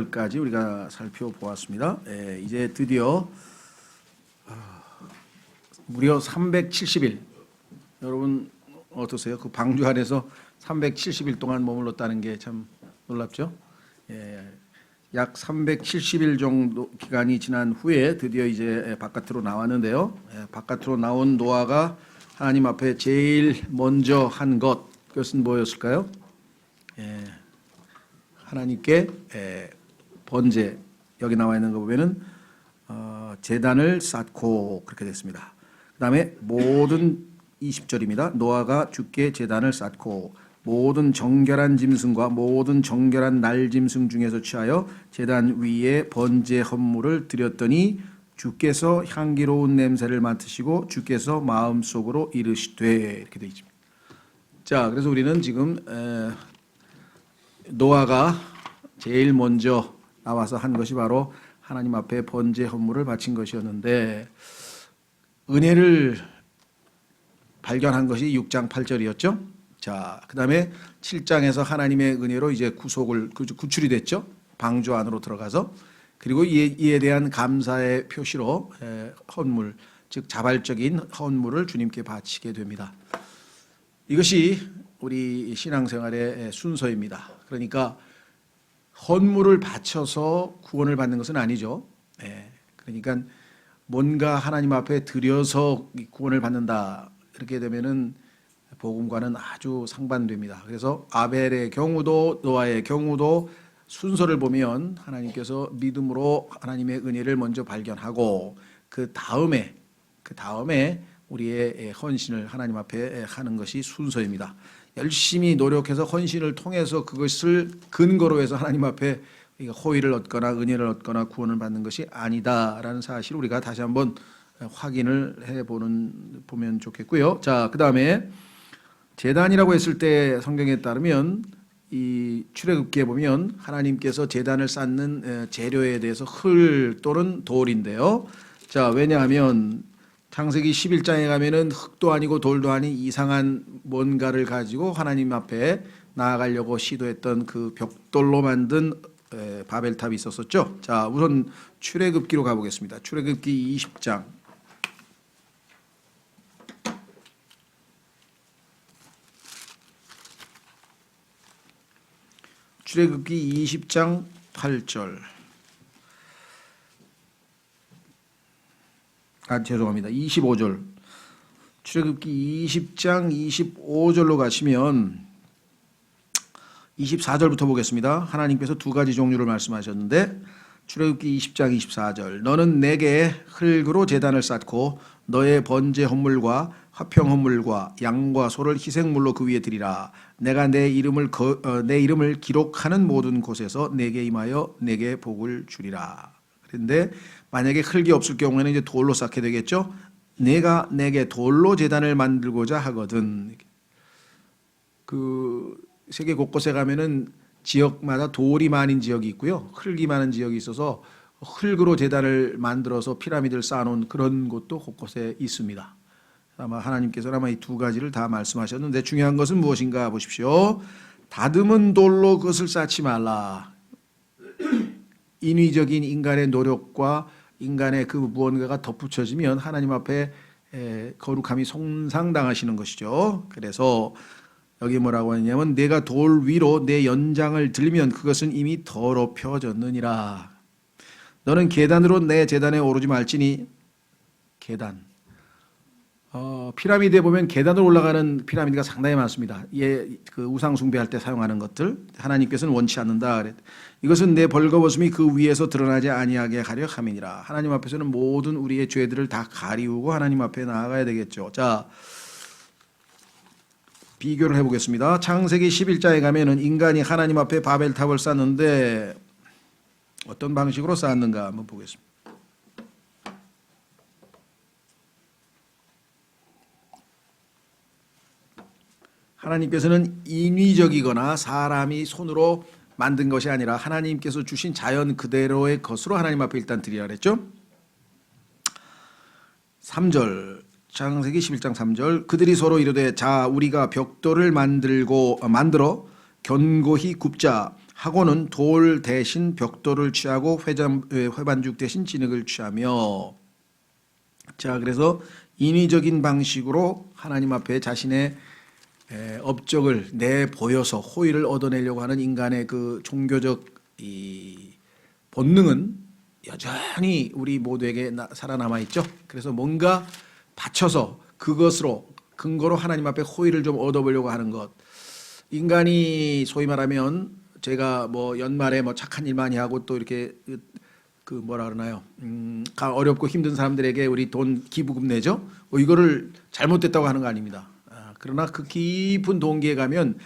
4절까지 우리가 살펴보았습니다. 이제 드디어 무려 370일, 여러분 어떠세요? 그 방주 안에서 370일 동안 머물렀다는 게 참 놀랍죠? 약 370일 정도 기간이 지난 후에 드디어 이제 바깥으로 나왔는데요. 바깥으로 나온 노아가 하나님 앞에 제일 먼저 한 것, 그것은 뭐였을까요? 하나님께 번제, 여기 나와 있는 거 보면은 제단을 쌓고 그렇게 됐습니다. 그 다음에 모든 20절입니다. 노아가 주께 제단을 쌓고 모든 정결한 짐승과 모든 정결한 날 짐승 중에서 취하여 제단 위에 번제 헌물을 드렸더니 주께서 향기로운 냄새를 맡으시고 주께서 마음속으로 이르시되, 이렇게 되어 있습니다. 자, 그래서 우리는 지금 노아가 제일 먼저 나와서 한 것이 바로 하나님 앞에 번제 헌물을 바친 것이었는데, 은혜를 발견한 것이 6장 8절이었죠. 자, 그 다음에 7장에서 하나님의 은혜로 이제 구출이 됐죠. 방주 안으로 들어가서. 그리고 이에 대한 감사의 표시로 헌물, 즉 자발적인 헌물을 주님께 바치게 됩니다. 이것이 우리 신앙생활의 순서입니다. 그러니까 헌물을 바쳐서 구원을 받는 것은 아니죠. 그러니까 뭔가 하나님 앞에 드려서 구원을 받는다, 이렇게 되면은 복음과는 아주 상반됩니다. 그래서 아벨의 경우도 노아의 경우도 순서를 보면 하나님께서 믿음으로 하나님의 은혜를 먼저 발견하고 그 다음에 우리의 헌신을 하나님 앞에 하는 것이 순서입니다. 열심히 노력해서 헌신을 통해서 그것을 근거로 해서 하나님 앞에 호의를 얻거나 은혜를 얻거나 구원을 받는 것이 아니다라는 사실을 우리가 다시 한번 확인을 보면 좋겠고요. 자, 그 다음에 제단이라고 했을 때 성경에 따르면 이 출애굽기에 보면 하나님께서 제단을 쌓는 재료에 대해서 흙 또는 돌인데요. 자, 왜냐하면 창세기 11장에 가면은 흙도 아니고 돌도 아닌 이상한 뭔가를 가지고 하나님 앞에 나아가려고 시도했던 그 벽돌로 만든 바벨탑이 있었었죠. 자, 우선 출애굽기로 가보겠습니다. 출애굽기 20장. 출애굽기 20장 8절. 죄송합니다. 25절. 출애굽기 20장 25절로 가시면 24절부터 보겠습니다. 하나님께서 두 가지 종류를 말씀하셨는데, 출애굽기 20장 24절. 너는 내게 흙으로 제단을 쌓고 너의 번제 헌물과 화평 헌물과 양과 소를 희생물로 그 위에 드리라. 내가 내 이름을 기록하는 모든 곳에서 내게 임하여 내게 복을 주리라. 그런데 만약에 흙이 없을 경우에는 이제 돌로 쌓게 되겠죠. 내가 내게 돌로 제단을 만들고자 하거든. 그 세계 곳곳에 가면은 지역마다 돌이 많은 지역이 있고요, 흙이 많은 지역이 있어서 흙으로 제단을 만들어서 피라미드를 쌓아놓은 그런 곳도 곳곳에 있습니다. 아마 하나님께서는 아마 이 두 가지를 다 말씀하셨는데, 중요한 것은 무엇인가 보십시오. 다듬은 돌로 그것을 쌓지 말라. 인위적인 인간의 노력과 인간의 그 무언가가 덧붙여지면 하나님 앞에 거룩함이 손상당하시는 것이죠. 그래서 여기 뭐라고 하냐면, 내가 돌 위로 내 연장을 들면 그것은 이미 더럽혀졌느니라. 너는 계단으로 내 제단에 오르지 말지니. 계단, 피라미드에 보면 계단으로 올라가는 피라미드가 상당히 많습니다. 그 우상 숭배할 때 사용하는 것들, 하나님께서는 원치 않는다. 이것은 내 벌거벗음이 그 위에서 드러나지 아니하게 하려 함이니라. 하나님 앞에서는 모든 우리의 죄들을 다 가리우고 하나님 앞에 나아가야 되겠죠. 자, 비교를 해보겠습니다. 창세기 11장에 가면은 인간이 하나님 앞에 바벨탑을 쌓는데 어떤 방식으로 쌓았는가 한번 보겠습니다. 하나님께서는 인위적이거나 사람이 손으로 만든 것이 아니라 하나님께서 주신 자연 그대로의 것으로 하나님 앞에 일단 드리라 그랬죠. 3절, 창세기 11장 3절. 그들이 서로 이르되, 자, 우리가 벽돌을 만들어 견고히 굽자. 하고는 돌 대신 벽돌을 취하고 회반죽 대신 진흙을 취하며. 자, 그래서 인위적인 방식으로 하나님 앞에 자신의 업적을 내보여서 호의를 얻어내려고 하는 인간의 그 종교적 이 본능은 여전히 우리 모두에게 살아남아 있죠. 그래서 뭔가 바쳐서 그것으로 근거로 하나님 앞에 호의를 좀 얻어보려고 하는 것. 인간이 소위 말하면 제가 뭐 연말에 뭐 착한 일 많이 하고 또 이렇게 그 뭐라 그러나요? 어렵고 힘든 사람들에게 우리 돈 기부금 내죠. 이거를 잘못됐다고 하는 거 아닙니다. 그러나 그 깊은 동기에 가면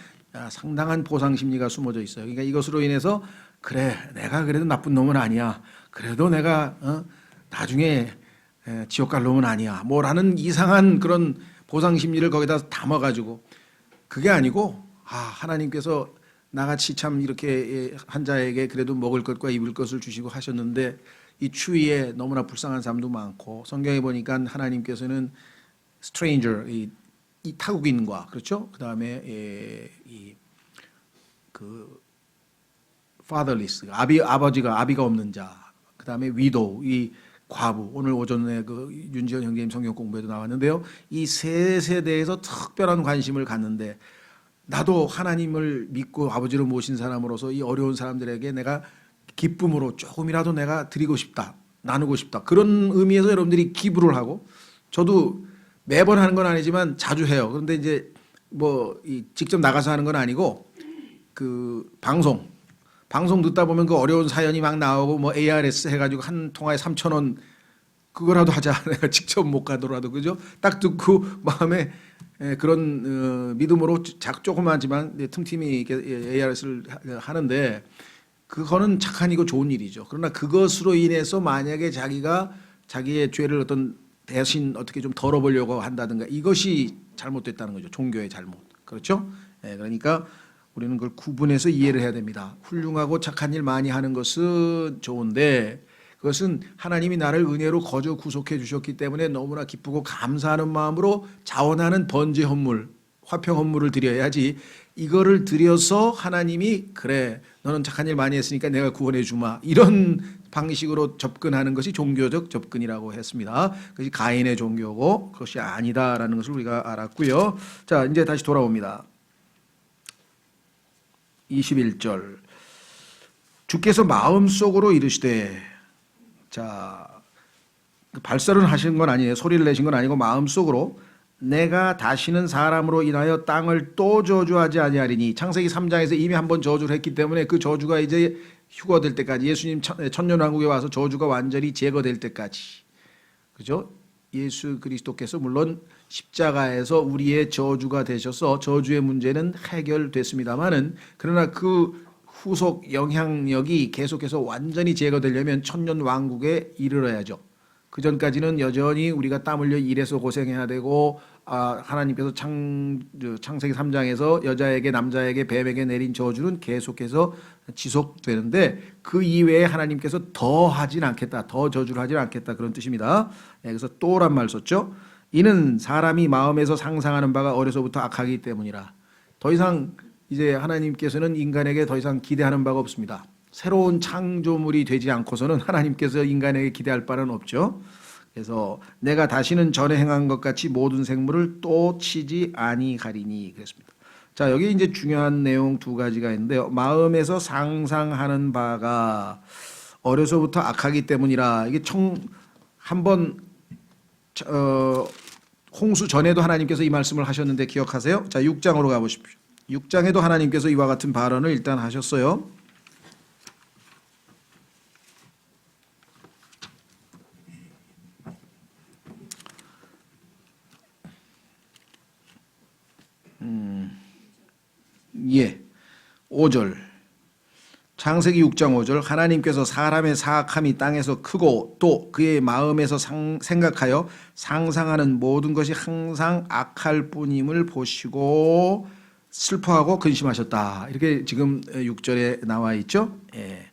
상당한 보상 심리가 숨어져 있어요. 그러니까 이것으로 인해서 그래 내가 그래도 나쁜 놈은 아니야. 그래도 내가 나중에 지옥 갈 놈은 아니야. 뭐라는 이상한 그런 보상 심리를 거기다 담아가지고 그게 아니고 하나님께서 나같이 참 이렇게 한 자에게 그래도 먹을 것과 입을 것을 주시고 하셨는데 이 추위에 너무나 불쌍한 사람도 많고 성경에 보니까 하나님께서는 stranger 이 타국인과 그렇죠? 그다음에 그 fatherless 아비가 없는 자, 그다음에 widow 이 과부, 오늘 오전에 그 윤지현 형제님 성경 공부에도 나왔는데요. 이 세 세대에서 특별한 관심을 갖는데 나도 하나님을 믿고 아버지로 모신 사람으로서 이 어려운 사람들에게 내가 기쁨으로 조금이라도 내가 드리고 싶다, 나누고 싶다. 그런 의미에서 여러분들이 기부를 하고 저도 매번 하는 건 아니지만 자주 해요. 그런데 이제 뭐 직접 나가서 하는 건 아니고 그 방송 듣다 보면 그 어려운 사연이 막 나오고 뭐 ARS 해가지고 한 통화에 3,000원 그거라도 하자. 내가 직접 못 가더라도 그죠? 딱 듣고 마음에 그런 믿음으로 조그마하지만 틈틈이 ARS를 하는데 그거는 착한 이고 좋은 일이죠. 그러나 그것으로 인해서 만약에 자기가 자기의 죄를 어떤 대신 어떻게 좀 덜어보려고 한다든가 이것이 잘못됐다는 거죠. 종교의 잘못. 그렇죠? 그러니까 우리는 그걸 구분해서 이해를 해야 됩니다. 훌륭하고 착한 일 많이 하는 것은 좋은데 그것은 하나님이 나를 은혜로 거저 구속해 주셨기 때문에 너무나 기쁘고 감사하는 마음으로 자원하는 번제 헌물, 화평 헌물을 드려야지 이거를 드려서 하나님이 그래 너는 착한 일 많이 했으니까 내가 구원해 주마 이런 방식으로 접근하는 것이 종교적 접근이라고 했습니다. 그것이 가인의 종교고 그것이 아니다라는 것을 우리가 알았고요. 자, 이제 다시 돌아옵니다. 21절 주께서 마음속으로 이르시되 자 발설은 하신 건 아니에요. 소리를 내신 건 아니고 마음속으로 내가 다시는 사람으로 인하여 땅을 또 저주하지 아니하리니 창세기 3장에서 이미 한번 저주를 했기 때문에 그 저주가 이제 휴거될 때까지 예수님 천년왕국에 와서 저주가 완전히 제거될 때까지 그죠? 예수 그리스도께서 물론 십자가에서 우리의 저주가 되셔서 저주의 문제는 해결됐습니다마는 그러나 그 후속 영향력이 계속해서 완전히 제거되려면 천년왕국에 이르러야죠. 그 전까지는 여전히 우리가 땀 흘려 일해서 고생해야 되고 하나님께서 창세기 3장에서 여자에게 남자에게 뱀에게 내린 저주는 계속해서 지속되는데 그 이외에 하나님께서 더 하진 않겠다. 더 저주를 하진 않겠다. 그런 뜻입니다. 그래서 또란 말 썼죠. 이는 사람이 마음에서 상상하는 바가 어려서부터 악하기 때문이라. 더 이상 이제 하나님께서는 인간에게 더 이상 기대하는 바가 없습니다. 새로운 창조물이 되지 않고서는 하나님께서 인간에게 기대할 바는 없죠. 그래서 내가 다시는 전에 행한 것 같이 모든 생물을 또 치지 아니하리니 그랬습니다. 자, 여기 이제 중요한 내용 두 가지가 있는데요. 마음에서 상상하는 바가 어려서부터 악하기 때문이라. 이게 한번 홍수 전에도 하나님께서 이 말씀을 하셨는데 기억하세요? 자, 6장으로 가보십시오. 6장에도 하나님께서 이와 같은 발언을 일단 하셨어요. 예, 5절 창세기 6장 5절 하나님께서 사람의 사악함이 땅에서 크고 또 그의 마음에서 생각하여 상상하는 모든 것이 항상 악할 뿐임을 보시고 슬퍼하고 근심하셨다. 이렇게 지금 6절에 나와 있죠. 예.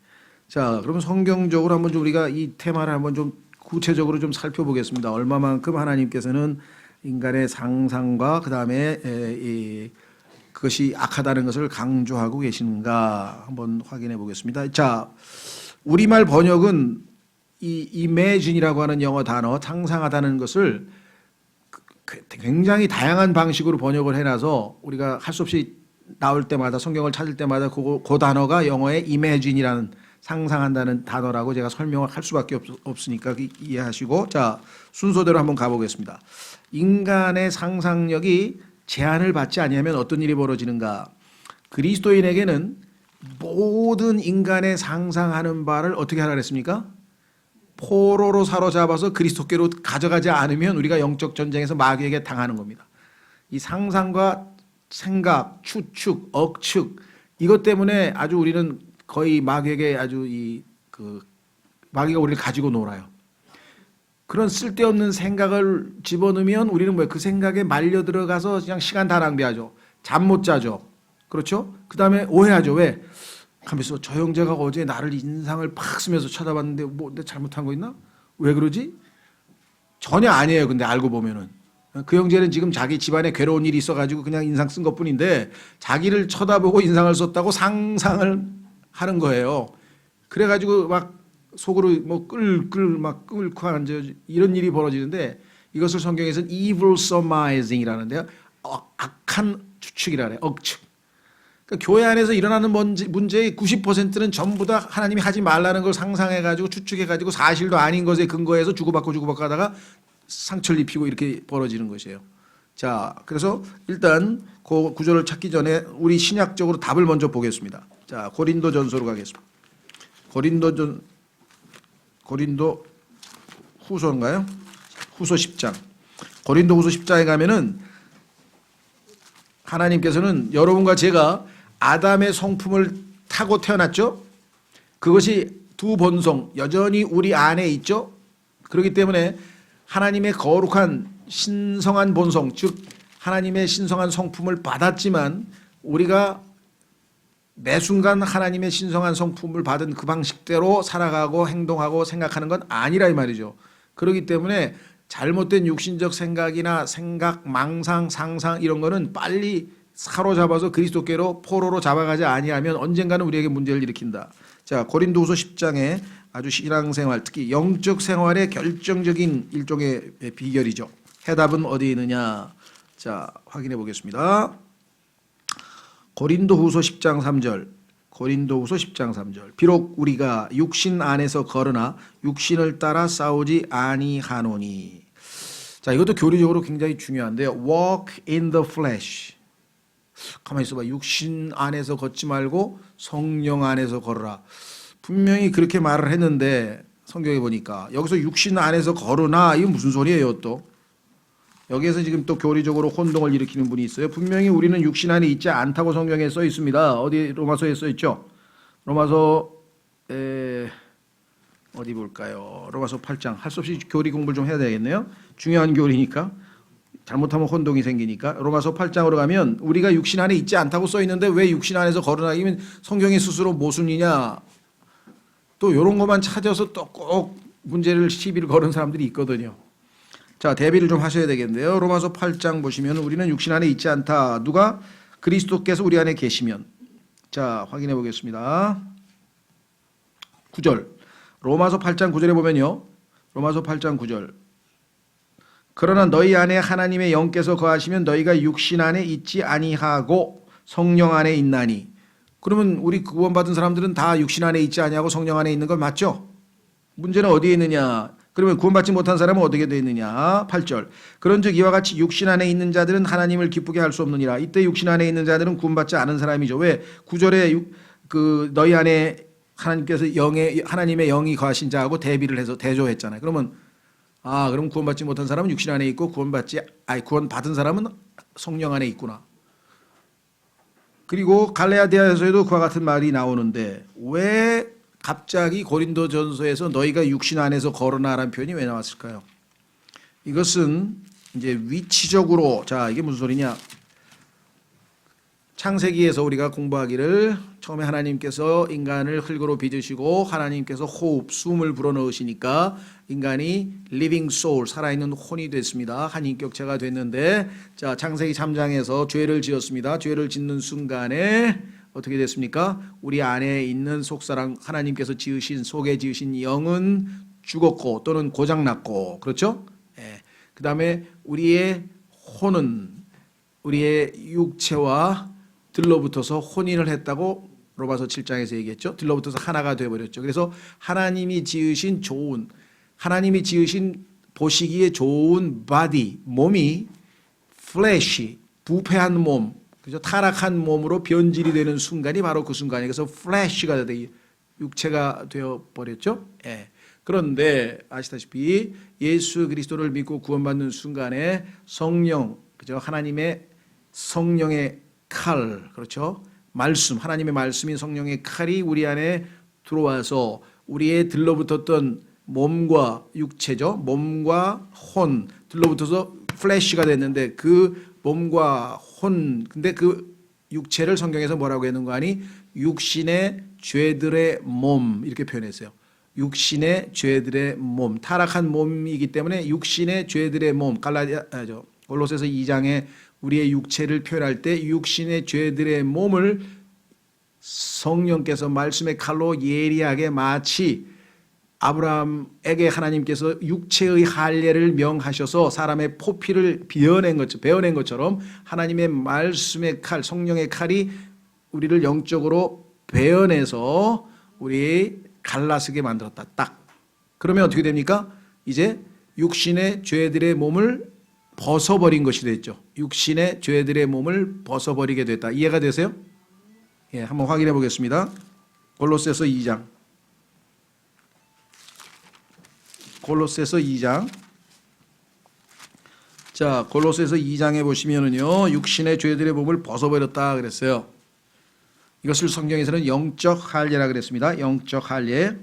자, 그러면 성경적으로 한번 좀 우리가 이 테마를 한번 좀 구체적으로 좀 살펴보겠습니다. 얼마만큼 하나님께서는 인간의 상상과 그다음에 그것이 악하다는 것을 강조하고 계신가 한번 확인해 보겠습니다. 자, 우리말 번역은 이 imagine이라고 하는 영어 단어 상상하다는 것을 굉장히 다양한 방식으로 번역을 해놔서 우리가 할 수 없이 나올 때마다 성경을 찾을 때마다 그 단어가 영어의 imagine이라는 상상한다는 단어라고 제가 설명을 할 수밖에 없으니까 이해하시고, 자, 순서대로 한번 가보겠습니다. 인간의 상상력이 제한을 받지 아니하면 어떤 일이 벌어지는가? 그리스도인에게는 모든 인간의 상상하는 바를 어떻게 하라 그랬습니까? 포로로 사로잡아서 그리스도께로 가져가지 않으면 우리가 영적 전쟁에서 마귀에게 당하는 겁니다. 이 상상과 생각, 추측, 억측 이것 때문에 아주 우리는 거의 마귀에게 아주 마귀가 우리를 가지고 놀아요. 그런 쓸데없는 생각을 집어넣으면 우리는 그 생각에 말려 들어가서 그냥 시간 다 낭비하죠. 잠 못 자죠. 그렇죠? 그 다음에 오해하죠. 왜? 가면서 저 형제가 어제 나를 인상을 팍 쓰면서 쳐다봤는데 뭐 내가 잘못한 거 있나? 왜 그러지? 전혀 아니에요. 근데 알고 보면은 그 형제는 지금 자기 집안에 괴로운 일이 있어가지고 그냥 인상 쓴 것뿐인데 자기를 쳐다보고 인상을 썼다고 상상을 하는 거예요. 그래가지고 막 속으로 뭐 막 끓고 앉아 이런 일이 벌어지는데 이것을 성경에서는 evil surmising이라는데요. 악한 추측이라 그래요. 억측. 그러니까 교회 안에서 일어나는 문제의 90%는 전부 다 하나님이 하지 말라는 걸 상상해가지고 추측해가지고 사실도 아닌 것에 근거해서 주고받고 하다가 상처를 입히고 이렇게 벌어지는 것이에요. 자, 그래서 일단 그 구절을 찾기 전에 우리 신약적으로 답을 먼저 보겠습니다. 자, 고린도전서로 가겠습니다. 고린도 후서인가요? 후서 10장. 고린도 후서 10장에 가면은 하나님께서는 여러분과 제가 아담의 성품을 타고 태어났죠. 그것이 두 본성 여전히 우리 안에 있죠. 그렇기 때문에 하나님의 거룩한 신성한 본성, 즉 하나님의 신성한 성품을 받았지만 우리가 매 순간 하나님의 신성한 성품을 받은 그 방식대로 살아가고 행동하고 생각하는 건 아니라 이 말이죠. 그렇기 때문에 잘못된 육신적 생각이나 생각, 망상, 상상 이런 거는 빨리 사로잡아서 그리스도께로 포로로 잡아가지 아니하면 언젠가는 우리에게 문제를 일으킨다. 자, 고린도후서 10장에 아주 신앙생활, 특히 영적 생활의 결정적인 일종의 비결이죠. 해답은 어디에 있느냐? 자, 확인해 보겠습니다. 고린도후서 10장 3절. 고린도후서 10장 3절. 비록 우리가 육신 안에서 걸으나 육신을 따라 싸우지 아니하노니. 자, 이것도 교리적으로 굉장히 중요한데요. Walk in the flesh. 가만히 있어봐. 육신 안에서 걷지 말고 성령 안에서 걸어라. 분명히 그렇게 말을 했는데 성경에 보니까 여기서 육신 안에서 걸으나 이건 무슨 소리예요 또? 여기에서 지금 또 교리적으로 혼동을 일으키는 분이 있어요. 분명히 우리는 육신 안에 있지 않다고 성경에 써 있습니다. 어디 로마서에 써 있죠? 로마서 어디 볼까요? 로마서 8장. 할 수 없이 교리 공부를 좀 해야 되겠네요. 중요한 교리니까. 잘못하면 혼동이 생기니까. 로마서 8장으로 가면 우리가 육신 안에 있지 않다고 써 있는데 왜 육신 안에서 걸으나? 이면 성경이 스스로 모순이냐? 또 이런 것만 찾아서 또 꼭 문제를 시비를 거는 사람들이 있거든요. 자, 대비를 좀 하셔야 되겠는데요. 로마서 8장 보시면 우리는 육신 안에 있지 않다. 누가? 그리스도께서 우리 안에 계시면. 자, 확인해 보겠습니다. 9절. 로마서 8장 9절에 보면요. 로마서 8장 9절. 그러나 너희 안에 하나님의 영께서 거하시면 너희가 육신 안에 있지 아니하고 성령 안에 있나니. 그러면 우리 구원받은 사람들은 다 육신 안에 있지 아니하고 성령 안에 있는 걸 맞죠? 문제는 어디에 있느냐? 그러면 구원받지 못한 사람은 어떻게 되어 있느냐? 8절. 그런즉 이와 같이 육신 안에 있는 자들은 하나님을 기쁘게 할 수 없느니라. 이때 육신 안에 있는 자들은 구원받지 않은 사람이죠. 왜? 9절에 너희 안에 하나님께서 하나님의 영이 거하신 자하고 대비를 해서 대조했잖아요. 그러면 그럼 구원받지 못한 사람은 육신 안에 있고 구원받은 사람은 성령 안에 있구나. 그리고 갈라디아서에도 그와 같은 말이 나오는데 왜 갑자기 고린도전서에서 너희가 육신 안에서 걸어나라는 표현이 왜 나왔을까요? 이것은 이제 위치적으로, 자, 이게 무슨 소리냐? 창세기에서 우리가 공부하기를 처음에 하나님께서 인간을 흙으로 빚으시고 하나님께서 호흡, 숨을 불어넣으시니까 인간이 living soul, 살아있는 혼이 됐습니다. 한 인격체가 됐는데, 자, 창세기 3장에서 죄를 지었습니다. 죄를 짓는 순간에 어떻게 됐습니까? 우리 안에 있는 속사람, 하나님께서 지으신, 속에 지으신 영은 죽었고 또는 고장났고, 그렇죠? 예. 그 다음에 우리의 혼은 우리의 육체와 들러붙어서 혼인을 했다고 로마서 7장에서 얘기했죠. 들러붙어서 하나가 되어버렸죠. 그래서 하나님이 지으신 좋은, 하나님이 지으신 보시기에 좋은 바디, 몸이 플래시, 부패한 몸, 그죠? 타락한 몸으로 변질이 되는 순간이 바로 그 순간이에요. 그래서 플래시가 돼, 육체가 되어버렸죠. 예. 그런데 아시다시피 예수 그리스도를 믿고 구원받는 순간에 성령, 그죠? 하나님의 성령의 칼, 그렇죠? 말씀, 하나님의 말씀인 성령의 칼이 우리 안에 들어와서 우리의 들러붙었던 몸과 육체죠. 몸과 혼 들러붙어서 플래시가 됐는데 그 몸과 혼, 근데 그 육체를 성경에서 뭐라고 했는 거 아니? 육신의 죄들의 몸 이렇게 표현했어요. 육신의 죄들의 몸, 타락한 몸이기 때문에 육신의 죄들의 몸, 골로새서 2장에 우리의 육체를 표현할 때 육신의 죄들의 몸을 성령께서 말씀의 칼로 예리하게 마치 아브라함에게 하나님께서 육체의 할례를 명하셔서 사람의 포피를 베어낸 것처럼 하나님의 말씀의 칼, 성령의 칼이 우리를 영적으로 베어내서 우리 갈라서게 만들었다. 딱. 그러면 어떻게 됩니까? 이제 육신의 죄들의 몸을 벗어버린 것이 됐죠. 육신의 죄들의 몸을 벗어버리게 됐다. 이해가 되세요? 예, 한번 확인해 보겠습니다. 골로새서 2장. 골로새서 2장. 자, 골로새서 2장에 보시면은요, 육신의 죄들의 몸을 벗어버렸다 그랬어요. 이것을 성경에서는 영적 할례라 그랬습니다. 영적 할례.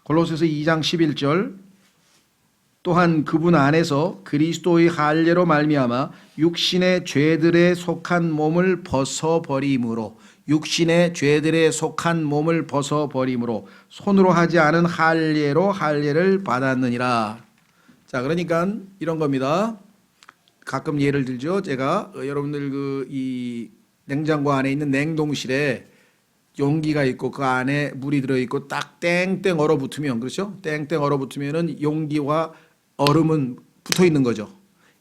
골로새서 2장 11절. 또한 그분 안에서 그리스도의 할례로 말미암아 육신의 죄들에 속한 몸을 벗어버림으로, 육신의 죄들에 속한 몸을 벗어버림으로 손으로 하지 않은 할례로 할례를 받았느니라. 자, 그러니까 이런 겁니다. 가끔 예를 들죠. 제가 여러분들 이 냉장고 안에 있는 냉동실에 용기가 있고 그 안에 물이 들어있고 딱 땡땡 얼어붙으면, 그렇죠? 땡땡 얼어붙으면은 용기와 얼음은 붙어 있는 거죠.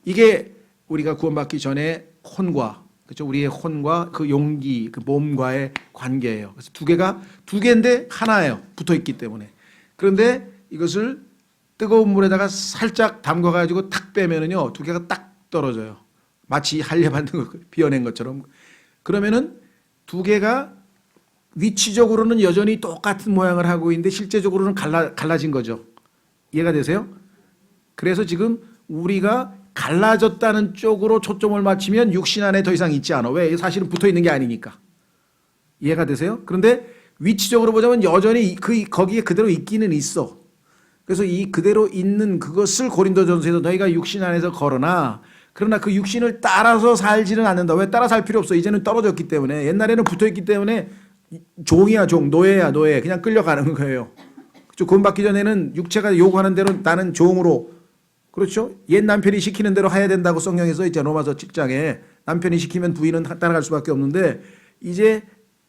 이게 우리가 구원받기 전에 혼과, 그렇죠? 우리의 혼과 그 용기, 그 몸과의 관계예요. 그래서 두 개인데 하나예요. 붙어 있기 때문에. 그런데 이것을 뜨거운 물에다가 살짝 담가가지고 탁 빼면은요, 두 개가 딱 떨어져요. 마치 할례 받는 거 비워낸 것처럼. 그러면은 두 개가 위치적으로는 여전히 똑같은 모양을 하고 있는데 실제적으로는 갈라진 거죠. 이해가 되세요? 그래서 지금 우리가 갈라졌다는 쪽으로 초점을 맞추면 육신 안에 더 이상 있지 않아. 왜? 사실은 붙어 있는 게 아니니까. 이해가 되세요? 그런데 위치적으로 보자면 여전히 거기에 그대로 있기는 있어. 그래서 이 그대로 있는 그것을 고린도전서에서 너희가 육신 안에서 걸으나, 그러나 그 육신을 따라서 살지는 않는다. 왜? 따라 살 필요 없어. 이제는 떨어졌기 때문에. 옛날에는 붙어 있기 때문에 종이야 종, 노예야 노예, 그냥 끌려가는 거예요. 그렇죠? 구원받기 전에는 육체가 요구하는 대로 나는 종으로, 그렇죠? 옛 남편이 시키는 대로 해야 된다고 성경에 써 있잖아요. 로마서 7장에 남편이 시키면 부인은 따라갈 수밖에 없는데, 이제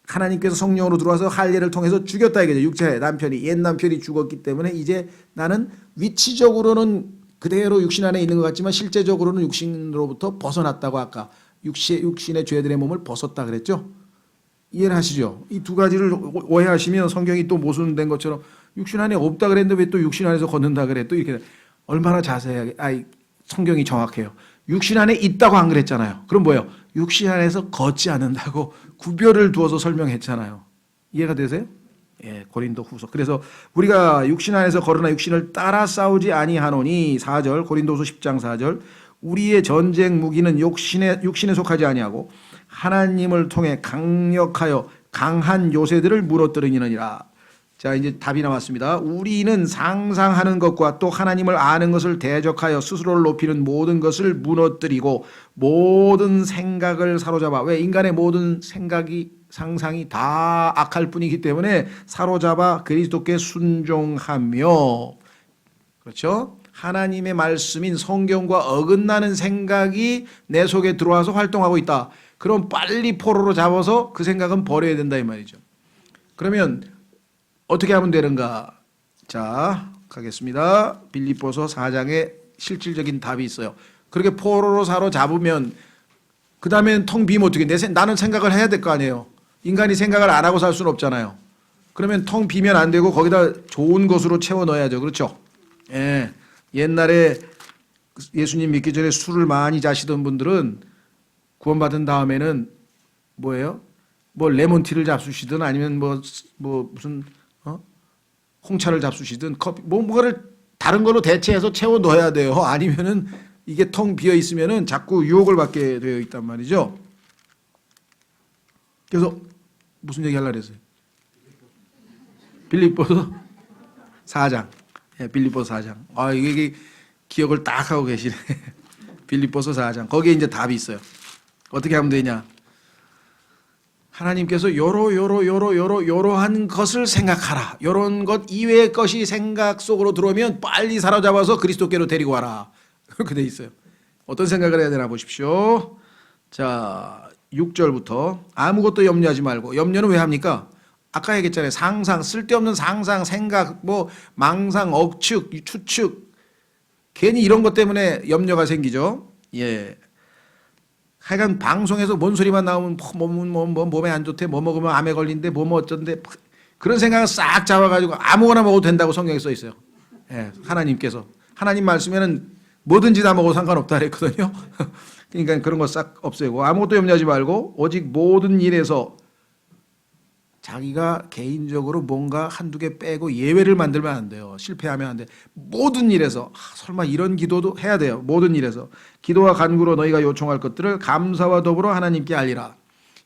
하나님께서 성령으로 들어와서 할례를 통해서 죽였다 이거죠. 육체 남편이, 옛 남편이 죽었기 때문에 이제 나는 위치적으로는 그대로 육신 안에 있는 것 같지만 실제적으로는 육신으로부터 벗어났다고, 아까 육신의 죄들의 몸을 벗었다 그랬죠. 이해를 하시죠? 이 두 가지를 오해하시면 성경이 또 모순된 것처럼 육신 안에 없다 그랬는데 왜 또 육신 안에서 걷는다 그래? 또 이렇게 얼마나 자세하게, 성경이 정확해요. 육신 안에 있다고 안 그랬잖아요. 그럼 뭐예요? 육신 안에서 걷지 않는다고 구별을 두어서 설명했잖아요. 이해가 되세요? 예, 고린도 후서. 그래서 우리가 육신 안에서 걸으나 육신을 따라 싸우지 아니하노니, 4절, 고린도서 10장 4절. 우리의 전쟁 무기는 육신에 속하지 아니하고 하나님을 통해 강력하여 강한 요새들을 무너뜨리느니라. 자, 이제 답이 나왔습니다. 우리는 상상하는 것과 또 하나님을 아는 것을 대적하여 스스로를 높이는 모든 것을 무너뜨리고 모든 생각을 사로잡아. 왜? 인간의 모든 생각이 상상이 다 악할 뿐이기 때문에 사로잡아 그리스도께 순종하며, 그렇죠? 하나님의 말씀인 성경과 어긋나는 생각이 내 속에 들어와서 활동하고 있다. 그럼 빨리 포로로 잡아서 그 생각은 버려야 된다 이 말이죠. 그러면 어떻게 하면 되는가? 자, 가겠습니다. 빌립보서 4장에 실질적인 답이 있어요. 그렇게 포로로 사로잡으면 그 다음엔 텅 비면 어떻게? 나는 생각을 해야 될 거 아니에요. 인간이 생각을 안 하고 살 수는 없잖아요. 그러면 텅 비면 안 되고 거기다 좋은 것으로 채워 넣어야죠. 그렇죠? 예. 옛날에 예수님 믿기 전에 술을 많이 자시던 분들은 구원받은 다음에는 뭐예요? 뭐 레몬티를 잡수시든 아니면 뭐 무슨 홍차를 잡수시든 커피 뭐를 다른 걸로 대체해서 채워 넣어야 돼요. 아니면은 이게 텅 비어 있으면은 자꾸 유혹을 받게 되어 있단 말이죠. 그래서 무슨 얘기 하려고 했어요? 빌립보서 4장. 예, 빌립보서 4장. 아, 이게 기억을 딱 하고 계시네. 빌립보서 4장. 거기에 이제 답이 있어요. 어떻게 하면 되냐? 하나님께서 요러한 것을 생각하라. 요런 것 이외의 것이 생각 속으로 들어오면 빨리 사로잡아서 그리스도께로 데리고 와라. 그렇게 돼 있어요. 어떤 생각을 해야 되나 보십시오. 자, 6절부터 아무것도 염려하지 말고. 염려는 왜 합니까? 아까 얘기했잖아요. 상상, 쓸데없는 상상, 생각, 뭐 망상, 억측, 추측. 괜히 이런 것 때문에 염려가 생기죠. 예. 하여간 방송에서 뭔 소리만 나오면 몸에 안 좋대, 뭐 먹으면 암에 걸린대, 뭐 어쩐대, 그런 생각을 싹 잡아가지고 아무거나 먹어도 된다고 성경에 써 있어요. 예, 하나님께서. 하나님 말씀에는 뭐든지 다 먹어도 상관없다 그랬거든요. 그러니까 그런 거 싹 없애고 아무것도 염려하지 말고 오직 모든 일에서 자기가 개인적으로 뭔가 한두 개 빼고 예외를 만들면 안 돼요. 실패하면 안 돼. 모든 일에서 설마 이런 기도도 해야 돼요. 모든 일에서 기도와 간구로 너희가 요청할 것들을 감사와 더불어 하나님께 알리라.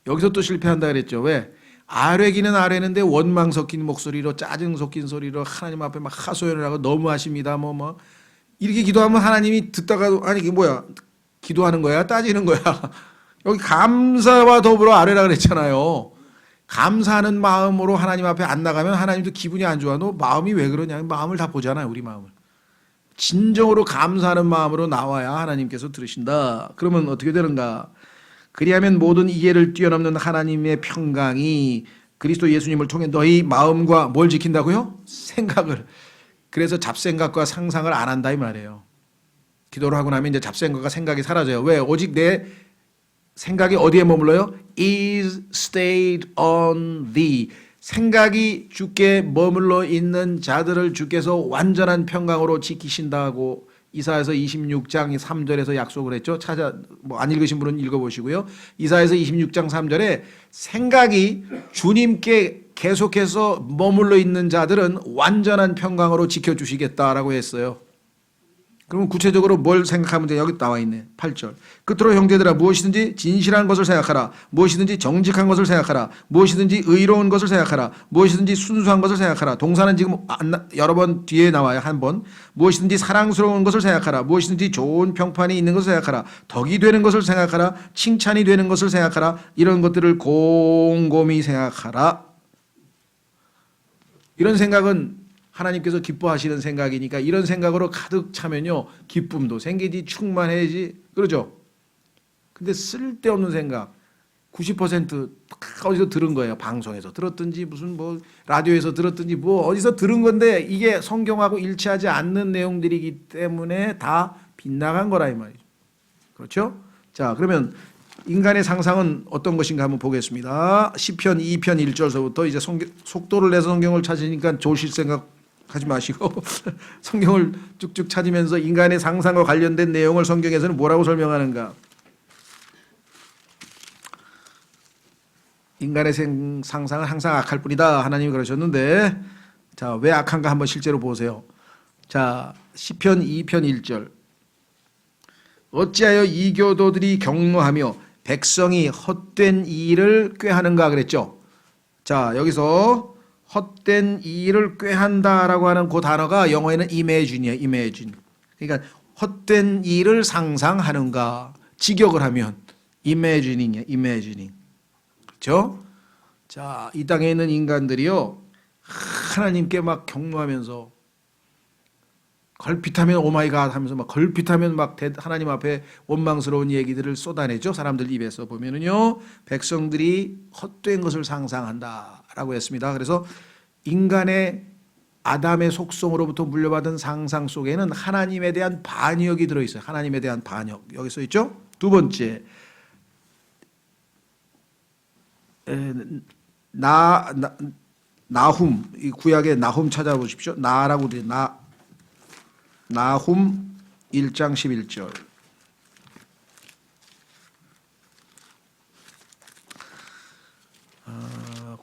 여기서 또 실패한다 그랬죠. 왜? 아뢰기는 아뢰는데 원망 섞인 목소리로 짜증 섞인 소리로 하나님 앞에 막 하소연을 하고 너무하십니다. 뭐 이렇게 기도하면 하나님이 듣다가 아니 이게 뭐야? 기도하는 거야? 따지는 거야? 여기 감사와 더불어 아뢰라 그랬잖아요. 감사하는 마음으로 하나님 앞에 안 나가면 하나님도 기분이 안 좋아. 너 마음이 왜 그러냐? 마음을 다 보잖아요. 우리 마음을. 진정으로 감사하는 마음으로 나와야 하나님께서 들으신다. 그러면 어떻게 되는가? 그리하면 모든 이해를 뛰어넘는 하나님의 평강이 그리스도 예수님을 통해 너희 마음과 뭘 지킨다고요? 생각을. 그래서 잡생각과 상상을 안 한다 이 말이에요. 기도를 하고 나면 이제 잡생각과 생각이 사라져요. 왜? 오직 내 생각이 어디에 머물러요? is stayed on thee. 생각이 주께 머물러 있는 자들을 주께서 완전한 평강으로 지키신다고 이사야서 26장 3절에서 약속을 했죠. 안 읽으신 분은 읽어보시고요. 이사야서 26장 3절에 생각이 주님께 계속해서 머물러 있는 자들은 완전한 평강으로 지켜주시겠다라고 했어요. 그러면 구체적으로 뭘 생각하면 돼? 여기 나와 있네. 8절. 끝으로 형제들아 무엇이든지 진실한 것을 생각하라. 무엇이든지 정직한 것을 생각하라. 무엇이든지 의로운 것을 생각하라. 무엇이든지 순수한 것을 생각하라. 동사는 지금 여러 번 뒤에 나와요. 한 번. 무엇이든지 사랑스러운 것을 생각하라. 무엇이든지 좋은 평판이 있는 것을 생각하라. 덕이 되는 것을 생각하라. 칭찬이 되는 것을 생각하라. 이런 것들을 곰곰이 생각하라. 이런 생각은 하나님께서 기뻐하시는 생각이니까 이런 생각으로 가득 차면요 기쁨도 생기지 충만해지 그러죠. 근데 쓸데없는 생각 90% 어디서 들은 거예요. 방송에서 들었든지 무슨 뭐 라디오에서 들었든지 뭐 어디서 들은 건데 이게 성경하고 일치하지 않는 내용들이기 때문에 다 빗나간 거라 이 말이죠. 그렇죠? 자, 그러면 인간의 상상은 어떤 것인가 한번 보겠습니다. 시편 2편 1절서부터 이제 속도를 내서 성경을 찾으니까 조실 생각 하지 마시고 성경을 쭉쭉 찾으면서 인간의 상상과 관련된 내용을 성경에서는 뭐라고 설명하는가? 인간의 상상은 항상 악할 뿐이다. 하나님이 그러셨는데 자, 왜 악한가 한번 실제로 보세요. 자, 시편 2편 1절. 어찌하여 이교도들이 경노하며 백성이 헛된 일을 꾀하는가 그랬죠. 자, 여기서 헛된 일을 꾀한다라고 하는 그 단어가 영어에는 imagine이에요. imagine. 그러니까 헛된 일을 상상하는가. 직역을 하면 imagining이에요. imagining. 그렇죠? 자, 이 땅에 있는 인간들이요. 하나님께 막 경노하면서 걸핏하면 오마이갓 하면서 막 걸핏하면 막 하나님 앞에 원망스러운 얘기들을 쏟아내죠. 사람들 입에서 보면은요. 백성들이 헛된 것을 상상한다라고 했습니다. 그래서 인간의 아담의 속성으로부터 물려받은 상상 속에는 하나님에 대한 반역이 들어있어요. 하나님에 대한 반역. 여기 써 있죠. 두 번째, 나훔, 이 구약의 나훔 찾아보십시오. 나라고 돼. 나훔 1장 11절.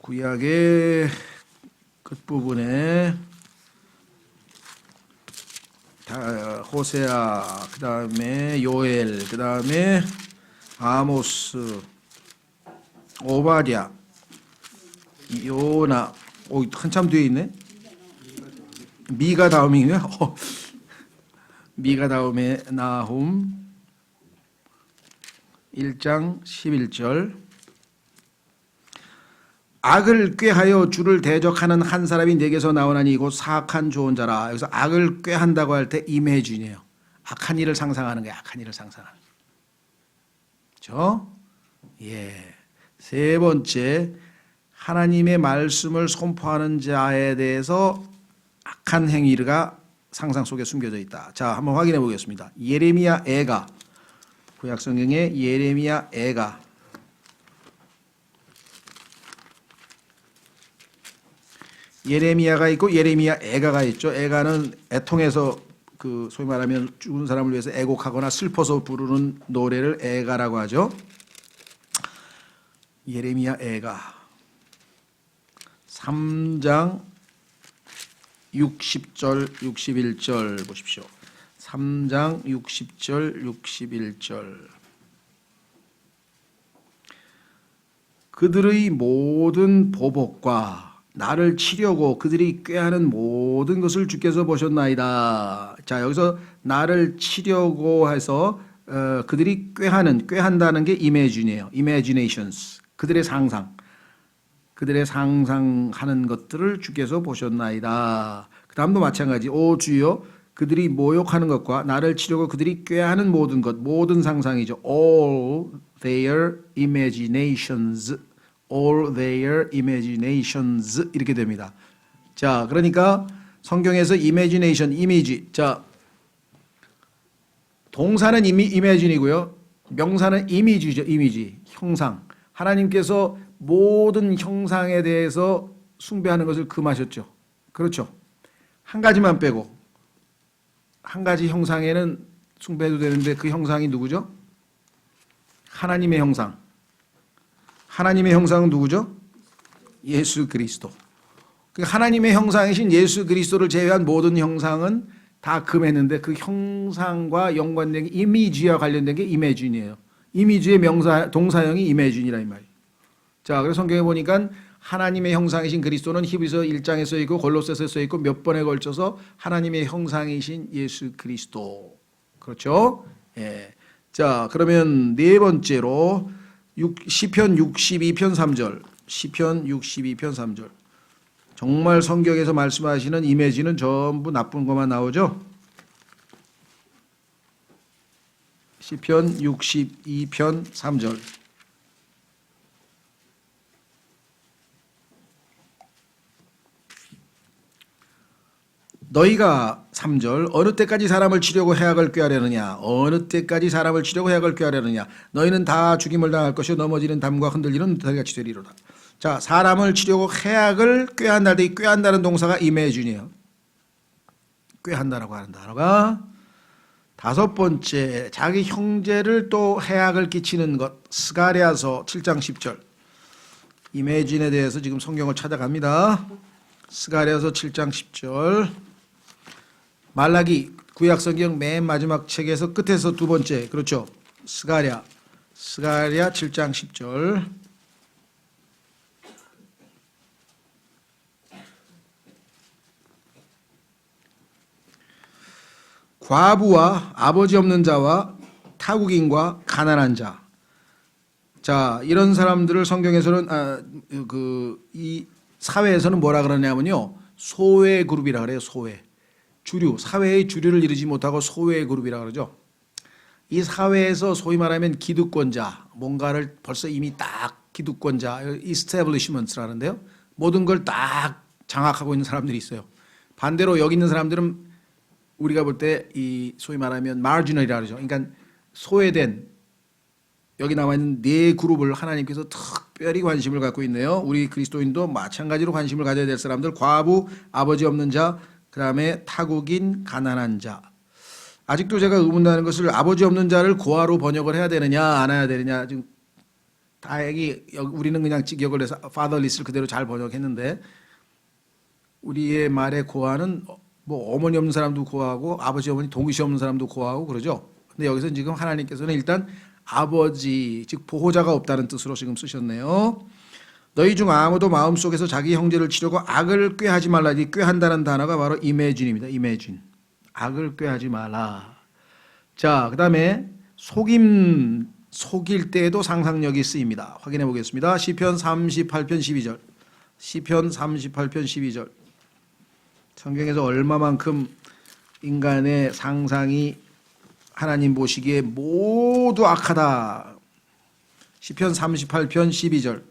구약의 끝부분에 호세아, 그 다음에 요엘, 그 다음에 아모스, 오바댜, 요나, 한참 뒤에 있네. 미가 다음이네요. 미가 다음에 나훔 1장 11절. 악을 꾀하여 주를 대적하는 한 사람이 내게서 나오나니 곧 사악한 조언자라. 여기서 악을 꾀한다고 할 때 이미지네요. 악한 일을 상상하는 거예요. 악한 일을 상상하는 거예요. 그렇죠? 예. 세 번째, 하나님의 말씀을 선포하는 자에 대해서 악한 행위가 상상 속에 숨겨져 있다. 자, 한번 확인해 보겠습니다. 예레미야 애가, 구약 성경의 예레미야 애가, 예레미야가 있고 예레미야 애가가 있죠. 애가는 애통해서 그 소위 말하면 죽은 사람을 위해서 애곡하거나 슬퍼서 부르는 노래를 애가라고 하죠. 예레미야 애가 3장 60절 61절 보십시오. 3장 60절 61절. 그들의 모든 보복과 나를 치려고 그들이 꾀하는 모든 것을 주께서 보셨나이다. 자, 여기서 나를 치려고 해서 그들이 꾀한다는 게 imagine이에요. imaginations. 그들의 상상. 그들의 상상하는 것들을 주께서 보셨나이다. 그 다음도 마찬가지. 오 주여, 그들이 모욕하는 것과 나를 치려고 그들이 꾀하는 모든 것, 모든 상상이죠. All their imaginations. All their imaginations 이렇게 됩니다. 자, 그러니까 성경에서 imagination, image. 자, 동사는 imagine이고요. 명사는 image죠. image, 형상. 하나님께서 모든 형상에 대해서 숭배하는 것을 금하셨죠. 그렇죠. 한 가지만 빼고 한 가지 형상에는 숭배해도 되는데 그 형상이 누구죠? 하나님의 형상. 하나님의 형상은 누구죠? 예수 그리스도. 하나님의 형상이신 예수 그리스도를 제외한 모든 형상은 다 금했는데 그 형상과 연관된 게 이미지와 관련된 게 이미진이에요. 이미지의 명사 동사형이 이미진이라 이 말이에요. 자, 그래서 성경에 보니까 하나님의 형상이신 그리스도는 히브리서 1장에 써 있고 골로새서에 써 있고 몇 번에 걸쳐서 하나님의 형상이신 예수 그리스도. 그렇죠? 예. 자, 그러면 네 번째로 시편 62편 3절. 시편 62편 3절. 정말 성경에서 말씀하시는 이미지는 전부 나쁜 것만 나오죠? 시편 62편 3절. 너희가 3절 어느 때까지 사람을 치려고 해악을 꾀하려느냐. 어느 때까지 사람을 치려고 해악을 꾀하려느냐. 너희는 다 죽임을 당할 것이요 넘어지는 담과 흔들리는 달같이 되리로다. 자, 사람을 치려고 해악을 꾀한다. 이 꾀한다는 동사가 imagine이에요. 꾀한다라고 하는 단어가. 다섯 번째, 자기 형제를 또 해악을 끼치는 것. 스가랴서 7장 10절. imagine에 대해서 지금 성경을 찾아갑니다. 스가랴서 7장 10절. 말라기 구약성경 맨 마지막 책에서 끝에서 두 번째. 그렇죠. 스가랴 7장 10절. 과부와 아버지 없는 자와 타국인과 가난한 자. 자, 이런 사람들을 성경에서는 이 사회에서는 뭐라 그러냐면요, 소외 그룹이라 그래요. 소외 주류, 사회의 주류를 이루지 못하고 소외 그룹이라 그러죠. 이 사회에서 소위 말하면 기득권자, 뭔가를 벌써 이미 딱 기득권자, establishments라는데요, 모든 걸 딱 장악하고 있는 사람들이 있어요. 반대로 여기 있는 사람들은 우리가 볼 때 이 소위 말하면 marginal이라 그러죠. 그러니까 소외된, 여기 나와 있는 네 그룹을 하나님께서 특별히 관심을 갖고 있네요. 우리 그리스도인도 마찬가지로 관심을 가져야 될 사람들, 과부, 아버지 없는 자, 그 다음에 타국인, 가난한 자. 아직도 제가 의문나는 것을, 아버지 없는 자를 고아로 번역을 해야 되느냐 안 해야 되느냐. 지금 다행히 우리는 그냥 직역을 해서 fatherless를 그대로 잘 번역했는데, 우리의 말의 고아는 뭐 어머니 없는 사람도 고아하고 아버지 어머니 동시에 없는 사람도 고아하고 그러죠. 근데 여기서 지금 하나님께서는 일단 아버지, 즉 보호자가 없다는 뜻으로 지금 쓰셨네요. 너희 중 아무도 마음속에서 자기 형제를 치려고 악을 꾀하지 말라. 이 꾀한다는 단어가 바로 imagine입니다. imagine. 악을 꾀하지 말라. 자, 그 다음에 속일 때에도 상상력이 쓰입니다. 확인해 보겠습니다. 시편 38편 12절. 시편 38편 12절. 성경에서 얼마만큼 인간의 상상이 하나님 보시기에 모두 악하다. 시편 38편 12절.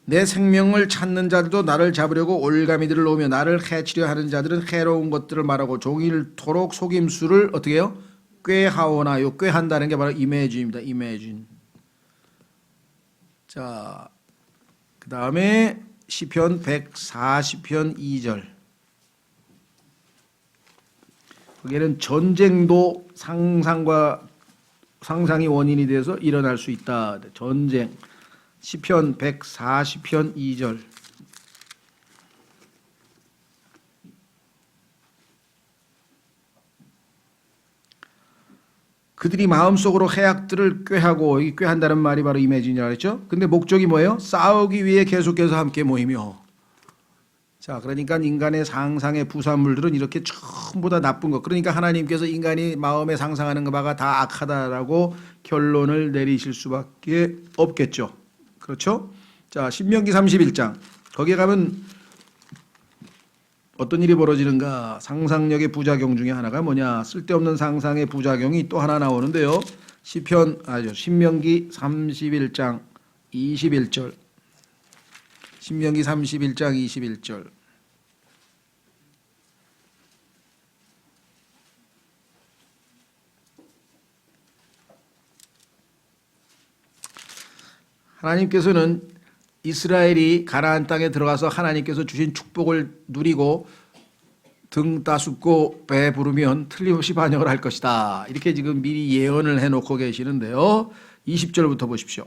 내 생명을 찾는 자들도 나를 잡으려고 올가미들을 놓으며 나를 해치려 하는 자들은 해로운 것들을 말하고 종일토록 속임수를 어떻게 해요? 꾀하오나. 요 꾀한다는 게 바로 imagine입니다. imagine. 자, 그 다음에 시편 140편 2절. 거기에는 전쟁도 상상이 원인이 돼서 일어날 수 있다. 전쟁. 시편 140편 2절. 그들이 마음속으로 해악들을 꾀하고, 이 꾀한다는 말이 바로 이매진이라고 했죠. 근데 목적이 뭐예요? 싸우기 위해 계속해서 함께 모이며. 자, 그러니까 인간의 상상의 부산물들은 이렇게 전부 다 나쁜 것. 그러니까 하나님께서 인간이 마음에 상상하는 바가 다 악하다라고 결론을 내리실 수밖에 없겠죠. 그렇죠? 자, 신명기 31장. 거기에 가면 어떤 일이 벌어지는가? 상상력의 부작용 중에 하나가 뭐냐? 쓸데없는 상상의 부작용이 또 하나 나오는데요. 신명기 31장 21절. 신명기 31장 21절. 하나님께서는 이스라엘이 가나안 땅에 들어가서 하나님께서 주신 축복을 누리고 등 따숩고 배 부르면 틀림없이 반역을 할 것이다. 이렇게 지금 미리 예언을 해놓고 계시는데요. 20절부터 보십시오.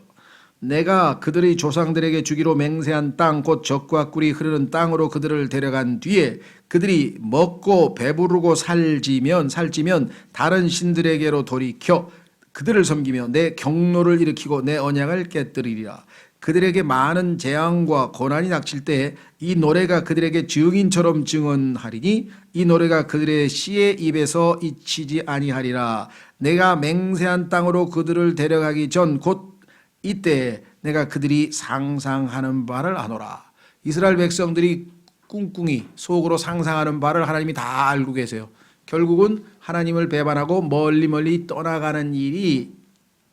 내가 그들의 조상들에게 주기로 맹세한 땅 곧 젖과 꿀이 흐르는 땅으로 그들을 데려간 뒤에 그들이 먹고 배부르고 살찌면 다른 신들에게로 돌이켜 그들을 섬기며 내 경노를 일으키고 내 언약을 깨뜨리리라. 그들에게 많은 재앙과 고난이 닥칠 때 이 노래가 그들에게 증인처럼 증언하리니 이 노래가 그들의 씨의 입에서 잊히지 아니하리라. 내가 맹세한 땅으로 그들을 데려가기 전 곧 이때 내가 그들이 상상하는 바를 아노라. 이스라엘 백성들이 꿍꿍이 속으로 상상하는 바를 하나님이 다 알고 계세요. 결국은 하나님을 배반하고 멀리 떠나가는 일이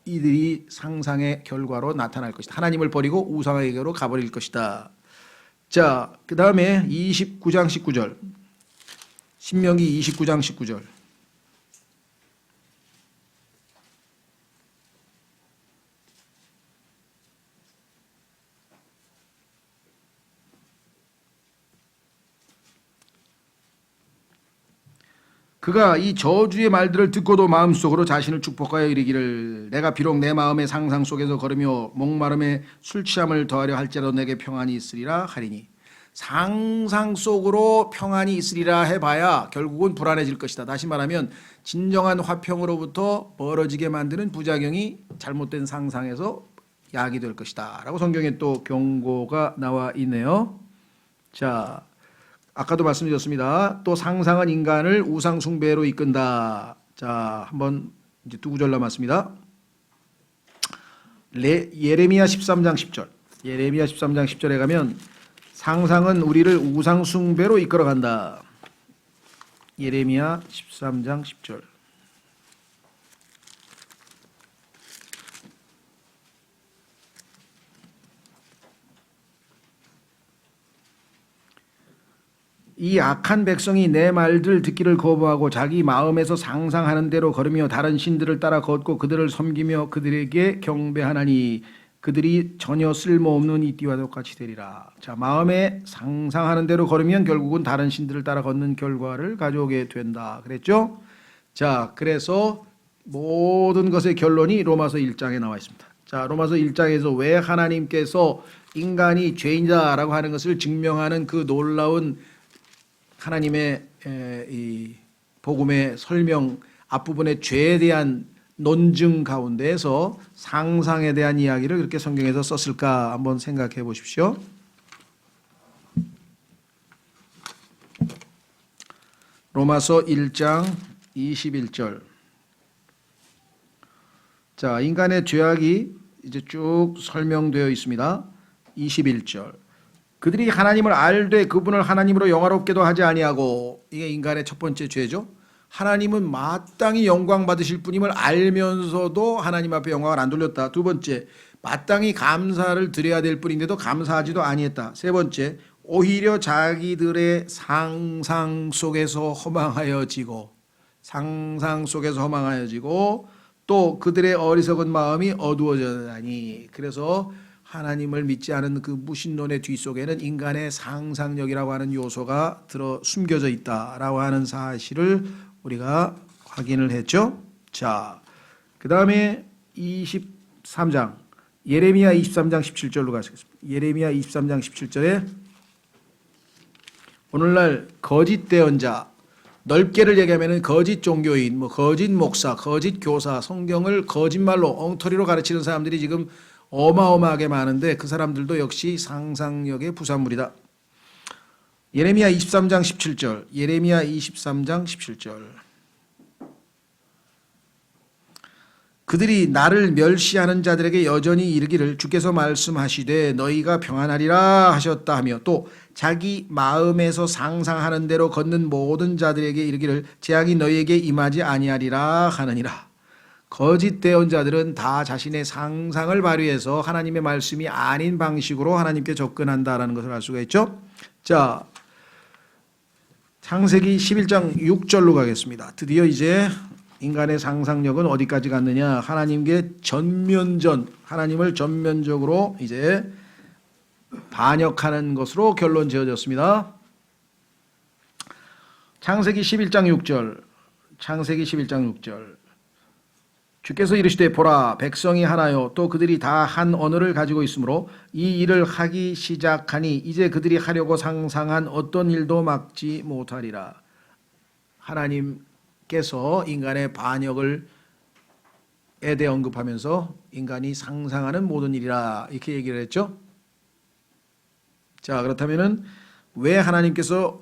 이들이 상상의 결과로 나타날 것이다. 하나님을 버리고 우상에게로 가버릴 것이다. 자, 그 다음에 29장 19절. 신명기 29장 19절. 그가 이 저주의 말들을 듣고도 마음속으로 자신을 축복하여 이르기를 내가 비록 내 마음의 상상 속에서 걸으며 목마름에 술 취함을 더하려 할지라도 내게 평안이 있으리라 하리니. 상상 속으로 평안이 있으리라 해봐야 결국은 불안해질 것이다. 다시 말하면 진정한 화평으로부터 멀어지게 만드는 부작용이 잘못된 상상에서 약이 될 것이다 라고 성경에 또 경고가 나와 있네요. 자, 아까도 말씀드렸습니다. 또 상상은 인간을 우상 숭배로 이끈다. 자, 한번 이제 두 구절 남았습니다. 예레미야 13장 10절. 예레미야 13장 10절에 가면 상상은 우리를 우상 숭배로 이끌어 간다. 예레미야 13장 10절. 이 악한 백성이 내 말들 듣기를 거부하고 자기 마음에서 상상하는 대로 걸으며 다른 신들을 따라 걷고 그들을 섬기며 그들에게 경배하나니 그들이 전혀 쓸모없는 이띠와 똑같이 되리라. 자, 마음에 상상하는 대로 걸으면 결국은 다른 신들을 따라 걷는 결과를 가져오게 된다. 그랬죠? 자, 그래서 모든 것의 결론이 로마서 1장에 나와 있습니다. 자, 로마서 1장에서 왜 하나님께서 인간이 죄인이다라고 하는 것을 증명하는 그 놀라운 하나님의 이 복음의 설명 앞부분의 죄에 대한 논증 가운데에서 상상에 대한 이야기를 그렇게 성경에서 썼을까 한번 생각해 보십시오. 로마서 1장 21절. 자, 인간의 죄악이 이제 쭉 설명되어 있습니다. 21절. 그들이 하나님을 알되 그분을 하나님으로 영화롭게도 하지 아니하고, 이게 인간의 첫 번째 죄죠. 하나님은 마땅히 영광 받으실 분임을 알면서도 하나님 앞에 영광을 안 돌렸다. 두 번째, 마땅히 감사를 드려야 될 뿐인데도 감사하지도 아니했다. 세 번째, 오히려 자기들의 상상 속에서 허망하여지고 또 그들의 어리석은 마음이 어두워졌다니. 그래서 하나님을 믿지 않은 그 무신론의 뒤속에는 인간의 상상력이라고 하는 요소가 숨겨져 있다라고 하는 사실을 우리가 확인을 했죠. 자, 그 다음에 23장 예레미야 23장 17절로 가시겠습니다. 예레미야 23장 17절에 오늘날 거짓 대언자, 넓게를 얘기하면 거짓 종교인, 거짓 목사, 거짓 교사, 성경을 거짓말로 엉터리로 가르치는 사람들이 지금 어마어마하게 많은데 그 사람들도 역시 상상력의 부산물이다. 예레미야 23장 17절. 예레미야 23장 17절. 그들이 나를 멸시하는 자들에게 여전히 이르기를 주께서 말씀하시되 너희가 평안하리라 하셨다 하며, 또 자기 마음에서 상상하는 대로 걷는 모든 자들에게 이르기를 재앙이 너희에게 임하지 아니하리라 하느니라. 거짓 대언자들은 다 자신의 상상을 발휘해서 하나님의 말씀이 아닌 방식으로 하나님께 접근한다라는 것을 알 수가 있죠. 자, 창세기 11장 6절로 가겠습니다. 드디어 이제 인간의 상상력은 어디까지 갔느냐? 하나님께 하나님을 전면적으로 이제 반역하는 것으로 결론 지어졌습니다. 창세기 11장 6절. 창세기 11장 6절. 주께서 이르시되 보라 백성이 하나요 또 그들이 다 한 언어를 가지고 있으므로 이 일을 하기 시작하니 이제 그들이 하려고 상상한 어떤 일도 막지 못하리라. 하나님께서 인간의 반역을 에 대해 언급하면서 인간이 상상하는 모든 일이라 이렇게 얘기를 했죠. 자, 그렇다면은 왜 하나님께서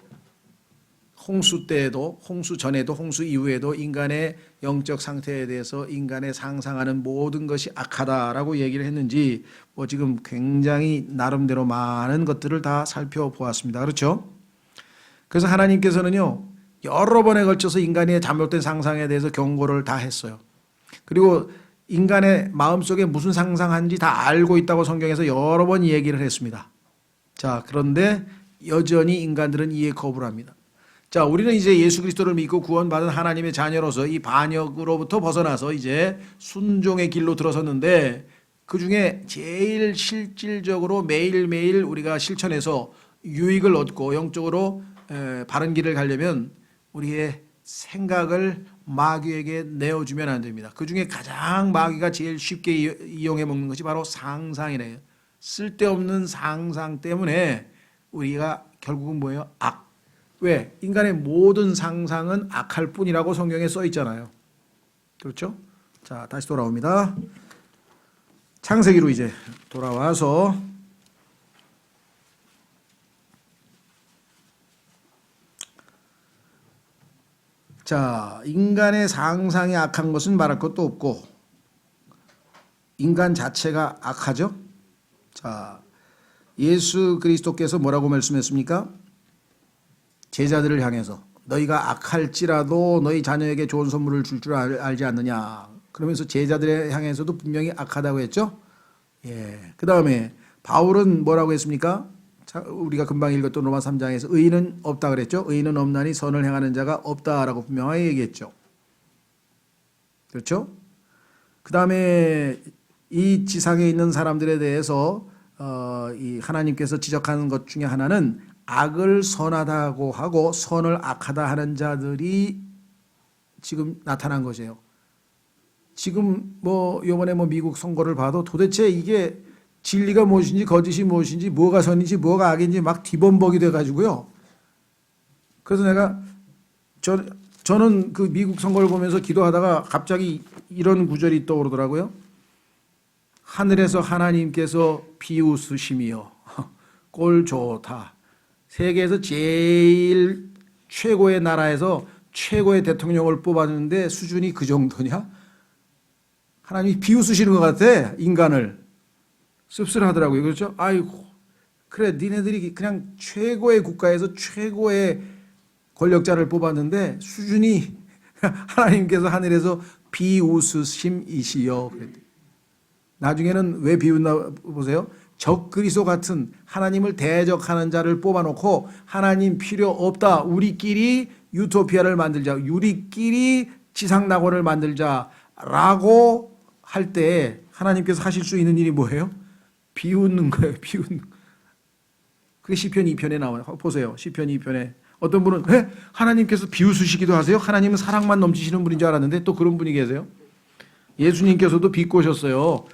홍수 때에도, 홍수 전에도, 홍수 이후에도 인간의 영적 상태에 대해서 인간의 상상하는 모든 것이 악하다라고 얘기를 했는지 지금 굉장히 나름대로 많은 것들을 다 살펴보았습니다. 그렇죠? 그래서 하나님께서는요 여러 번에 걸쳐서 인간의 잘못된 상상에 대해서 경고를 다 했어요. 그리고 인간의 마음속에 무슨 상상하는지 다 알고 있다고 성경에서 여러 번 얘기를 했습니다. 자, 그런데 여전히 인간들은 이해 거부를 합니다. 자, 우리는 이제 예수 그리스도를 믿고 구원받은 하나님의 자녀로서 이 반역으로부터 벗어나서 이제 순종의 길로 들어섰는데, 그 중에 제일 실질적으로 매일매일 우리가 실천해서 유익을 얻고 영적으로 바른 길을 가려면 우리의 생각을 마귀에게 내어주면 안 됩니다. 그 중에 가장 마귀가 제일 쉽게 이용해 먹는 것이 바로 상상이래요. 쓸데없는 상상 때문에 우리가 결국은 뭐예요? 악. 왜? 인간의 모든 상상은 악할 뿐이라고 성경에 써 있잖아요. 그렇죠? 자, 다시 돌아옵니다. 창세기로 이제 돌아와서 자, 인간의 상상이 악한 것은 말할 것도 없고 인간 자체가 악하죠. 자, 예수 그리스도께서 뭐라고 말씀했습니까? 제자들을 향해서 너희가 악할지라도 너희 자녀에게 좋은 선물을 줄 줄 알지 않느냐. 그러면서 제자들을 향해서도 분명히 악하다고 했죠. 예. 그 다음에 바울은 뭐라고 했습니까? 우리가 금방 읽었던 로마 3장에서 의인은 없다 그랬죠. 의인은 없나니 선을 행하는 자가 없다라고 분명하게 얘기했죠. 그렇죠? 그 다음에 이 지상에 있는 사람들에 대해서 이 하나님께서 지적하는 것 중에 하나는 악을 선하다고 하고 선을 악하다 하는 자들이 지금 나타난 것이에요. 지금 뭐 이번에 뭐 미국 선거를 봐도 도대체 이게 진리가 무엇인지 거짓이 무엇인지 뭐가 선인지 뭐가 악인지 막 뒤범벅이 돼가지고요. 그래서 내가 저는 그 미국 선거를 보면서 기도하다가 갑자기 이런 구절이 떠오르더라고요. 하늘에서 하나님께서 비웃으심이여 꼴 좋다. 세계에서 제일 최고의 나라에서 최고의 대통령을 뽑았는데 수준이 그 정도냐? 하나님이 비웃으시는 것 같아. 인간을. 씁쓸하더라고요. 그렇죠? 아이고 그래 니네들이 그냥 최고의 국가에서 최고의 권력자를 뽑았는데 수준이 하나님께서 하늘에서 비웃으심이시여. 나중에는 왜 비웃나 보세요. 적그리스도 같은 하나님을 대적하는 자를 뽑아놓고 하나님 필요 없다. 우리끼리 유토피아를 만들자. 우리끼리 지상낙원을 만들자라고 할 때 하나님께서 하실 수 있는 일이 뭐예요? 비웃는 거예요. 비웃는. 그게 시편 2편에 나와요. 보세요. 시편 2편에 어떤 분은 하나님께서 비웃으시기도 하세요? 하나님은 사랑만 넘치시는 분인 줄 알았는데 또 그런 분이 계세요. 예수님께서도 비꼬셨어요.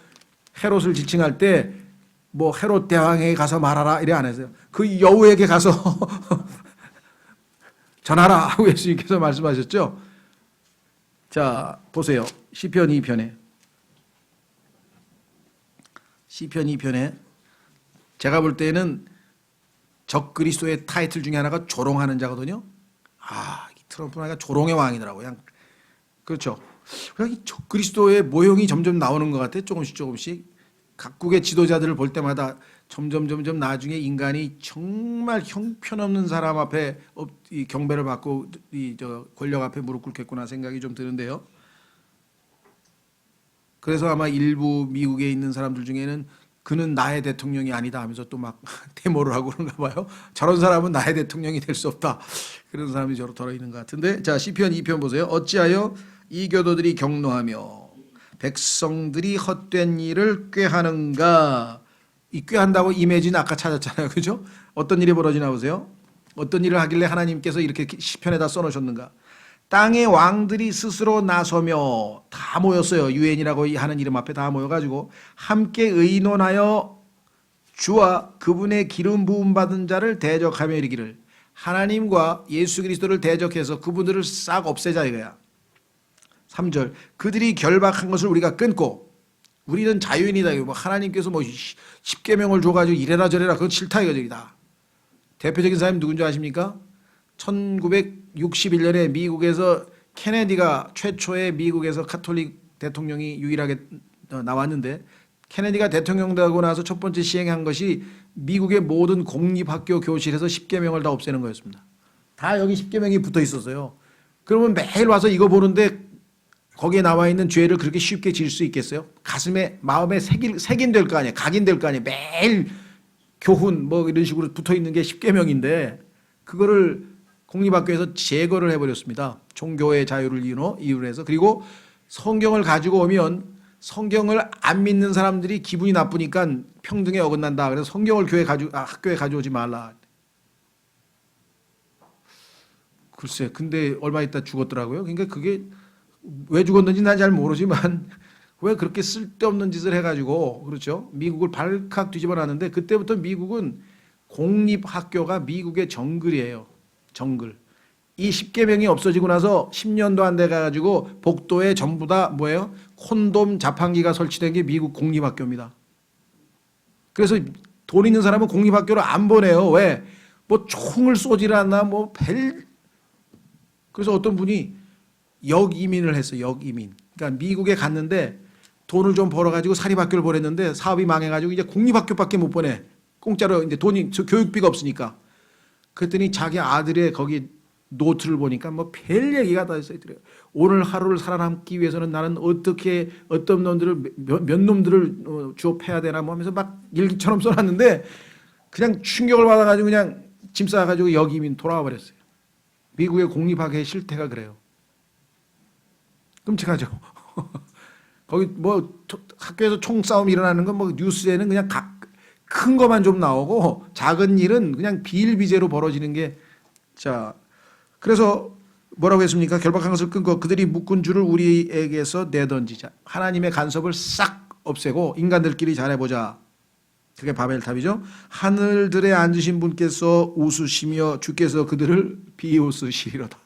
헤롯을 지칭할 때 뭐 헤롯 대왕에게 가서 말하라 이래 안 했어요. 그 여우에게 가서 전하라 하고 예수님께서 말씀하셨죠. 자 보세요. 시편 2편에 제가 볼 때는 적그리스도의 타이틀 중에 하나가 조롱하는 자거든요. 트럼프가 조롱의 왕이더라고요. 그냥 그렇죠. 그냥 이 적그리스도의 모형이 점점 나오는 것 같아요. 조금씩 각국의 지도자들을 볼 때마다 점점 나중에 인간이 정말 형편없는 사람 앞에 이 경배를 받고 권력 앞에 무릎 꿇겠구나 생각이 좀 드는데요. 그래서 아마 일부 미국에 있는 사람들 중에는 그는 나의 대통령이 아니다 하면서 또 막 데모를 하고 그런가 봐요. 저런 사람은 나의 대통령이 될 수 없다. 그런 사람이 저로 덜어 있는 것 같은데. 자, 시편 2편 보세요. 어찌하여 이 교도들이 경노하며 백성들이 헛된 일을 꾀하는가. 이 꾀한다고 이매진 아까 찾았잖아요. 그죠? 어떤 일이 벌어지나 보세요. 어떤 일을 하길래 하나님께서 이렇게 시편에다 써놓으셨는가. 땅의 왕들이 스스로 나서며 다 모였어요. 유엔이라고 하는 이름 앞에 다 모여가지고 함께 의논하여 주와 그분의 기름 부음 받은 자를 대적하며 이르기를 하나님과 예수 그리스도를 대적해서 그분들을 싹 없애자 이거야. 3절 그들이 결박한 것을 우리가 끊고 우리는 자유인이다. 뭐 하나님께서 뭐 십계명을 줘가지고 이래라 저래라 그건 싫다 이거다. 대표적인 사람이 누군지 아십니까? 1961년에 미국에서 케네디가 최초의 미국에서 카톨릭 대통령이 유일하게 나왔는데 케네디가 대통령 되고 나서 첫 번째 시행한 것이 미국의 모든 공립학교 교실에서 십계명을 다 없애는 거였습니다. 다 여기 십계명이 붙어 있었어요. 그러면 매일 와서 이거 보는데 거기에 나와 있는 죄를 그렇게 쉽게 지을 수 있겠어요? 가슴에 마음에 색인될 거 아니에요. 각인될 거 아니에요. 매일 교훈 뭐 이런 식으로 붙어 있는 게 십계명인데 그거를 공립학교에서 제거를 해버렸습니다. 종교의 자유를 이유로 해서. 그리고 성경을 가지고 오면 성경을 안 믿는 사람들이 기분이 나쁘니까 평등에 어긋난다. 그래서 성경을 학교에 가져오지 말라. 글쎄, 근데 얼마 있다 죽었더라고요. 그러니까 그게 왜 죽었는지 난 잘 모르지만 왜 그렇게 쓸데없는 짓을 해가지고 그렇죠. 미국을 발칵 뒤집어 놨는데 그때부터 미국은 공립학교가 미국의 정글이에요. 정글. 이 10계명이 없어지고 나서 10년도 안 돼 가지고 복도에 전부 다 뭐예요? 콘돔 자판기가 설치된 게 미국 공립학교입니다. 그래서 돈 있는 사람은 공립학교를 안 보내요. 왜? 뭐 총을 쏘질 않나 뭐 그래서 어떤 분이 역이민을 했어요. 역이민. 그러니까 미국에 갔는데 돈을 좀 벌어가지고 사립학교를 보냈는데 사업이 망해가지고 이제 공립학교밖에 못 보내. 공짜로 이제 돈이 교육비가 없으니까. 그랬더니 자기 아들의 거기 노트를 보니까 뭐 별 얘기가 다 있어요. 오늘 하루를 살아남기 위해서는 나는 어떻게 어떤 놈들을 몇 놈들을 주업해야 되나 뭐 하면서 막 일기처럼 써놨는데 그냥 충격을 받아가지고 그냥 짐 싸가지고 역이민 돌아와 버렸어요. 미국의 공립학교의 실태가 그래요. 끔찍하죠. 거기 뭐 학교에서 총싸움이 일어나는 건 뭐 뉴스에는 그냥 큰 것만 좀 나오고 작은 일은 그냥 비일비재로 벌어지는 게 자. 그래서 뭐라고 했습니까? 결박한 것을 끊고 그들이 묶은 줄을 우리에게서 내던지자. 하나님의 간섭을 싹 없애고 인간들끼리 잘해보자. 그게 바벨탑이죠. 하늘들에 앉으신 분께서 웃으시며 주께서 그들을 비웃으시리로다.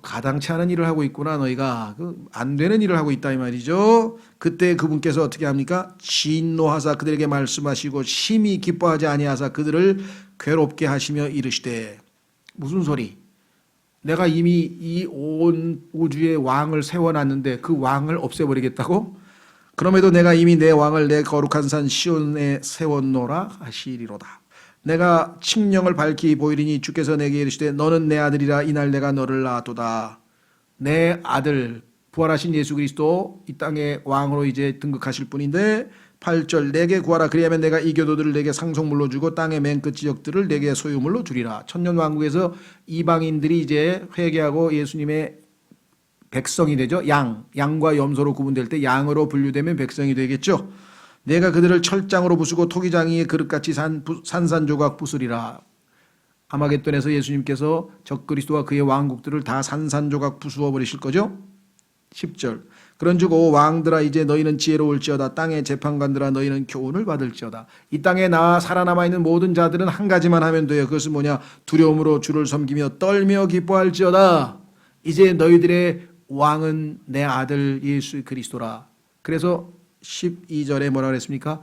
가당치 않은 일을 하고 있구나 너희가. 안 되는 일을 하고 있다 이 말이죠. 그때 그분께서 어떻게 합니까? 진노하사 그들에게 말씀하시고 심히 기뻐하지 아니하사 그들을 괴롭게 하시며 이르시되. 무슨 소리? 내가 이미 이 온 우주의 왕을 세워놨는데 그 왕을 없애버리겠다고? 그럼에도 내가 이미 내 왕을 내 거룩한 산 시온에 세웠노라 하시리로다. 내가 칙령을 밝히 보이리니 주께서 내게 이르시되 너는 내 아들이라 이날 내가 너를 낳았도다. 내 아들 부활하신 예수 그리스도 이 땅의 왕으로 이제 등극하실 분인데 8절 내게 구하라 그리하면 내가 이 교도들을 내게 상속물로 주고 땅의 맨 끝 지역들을 내게 소유물로 주리라. 천년왕국에서 이방인들이 이제 회개하고 예수님의 백성이 되죠. 양과 염소로 구분될 때 양으로 분류되면 백성이 되겠죠. 내가 그들을 철장으로 부수고 토기장이의 그릇같이 산산조각 부수리라. 아마겟돈에서 예수님께서 적그리스도와 그의 왕국들을 다 산산조각 부수어 버리실 거죠. 10절 그런즉 오 왕들아 이제 너희는 지혜로울지어다. 땅의 재판관들아 너희는 교훈을 받을지어다. 이 땅에 살아남아 있는 모든 자들은 한 가지만 하면 돼요. 그것은 뭐냐? 두려움으로 주를 섬기며 떨며 기뻐할지어다. 이제 너희들의 왕은 내 아들 예수 그리스도라. 그래서 12절에 뭐라 그랬습니까?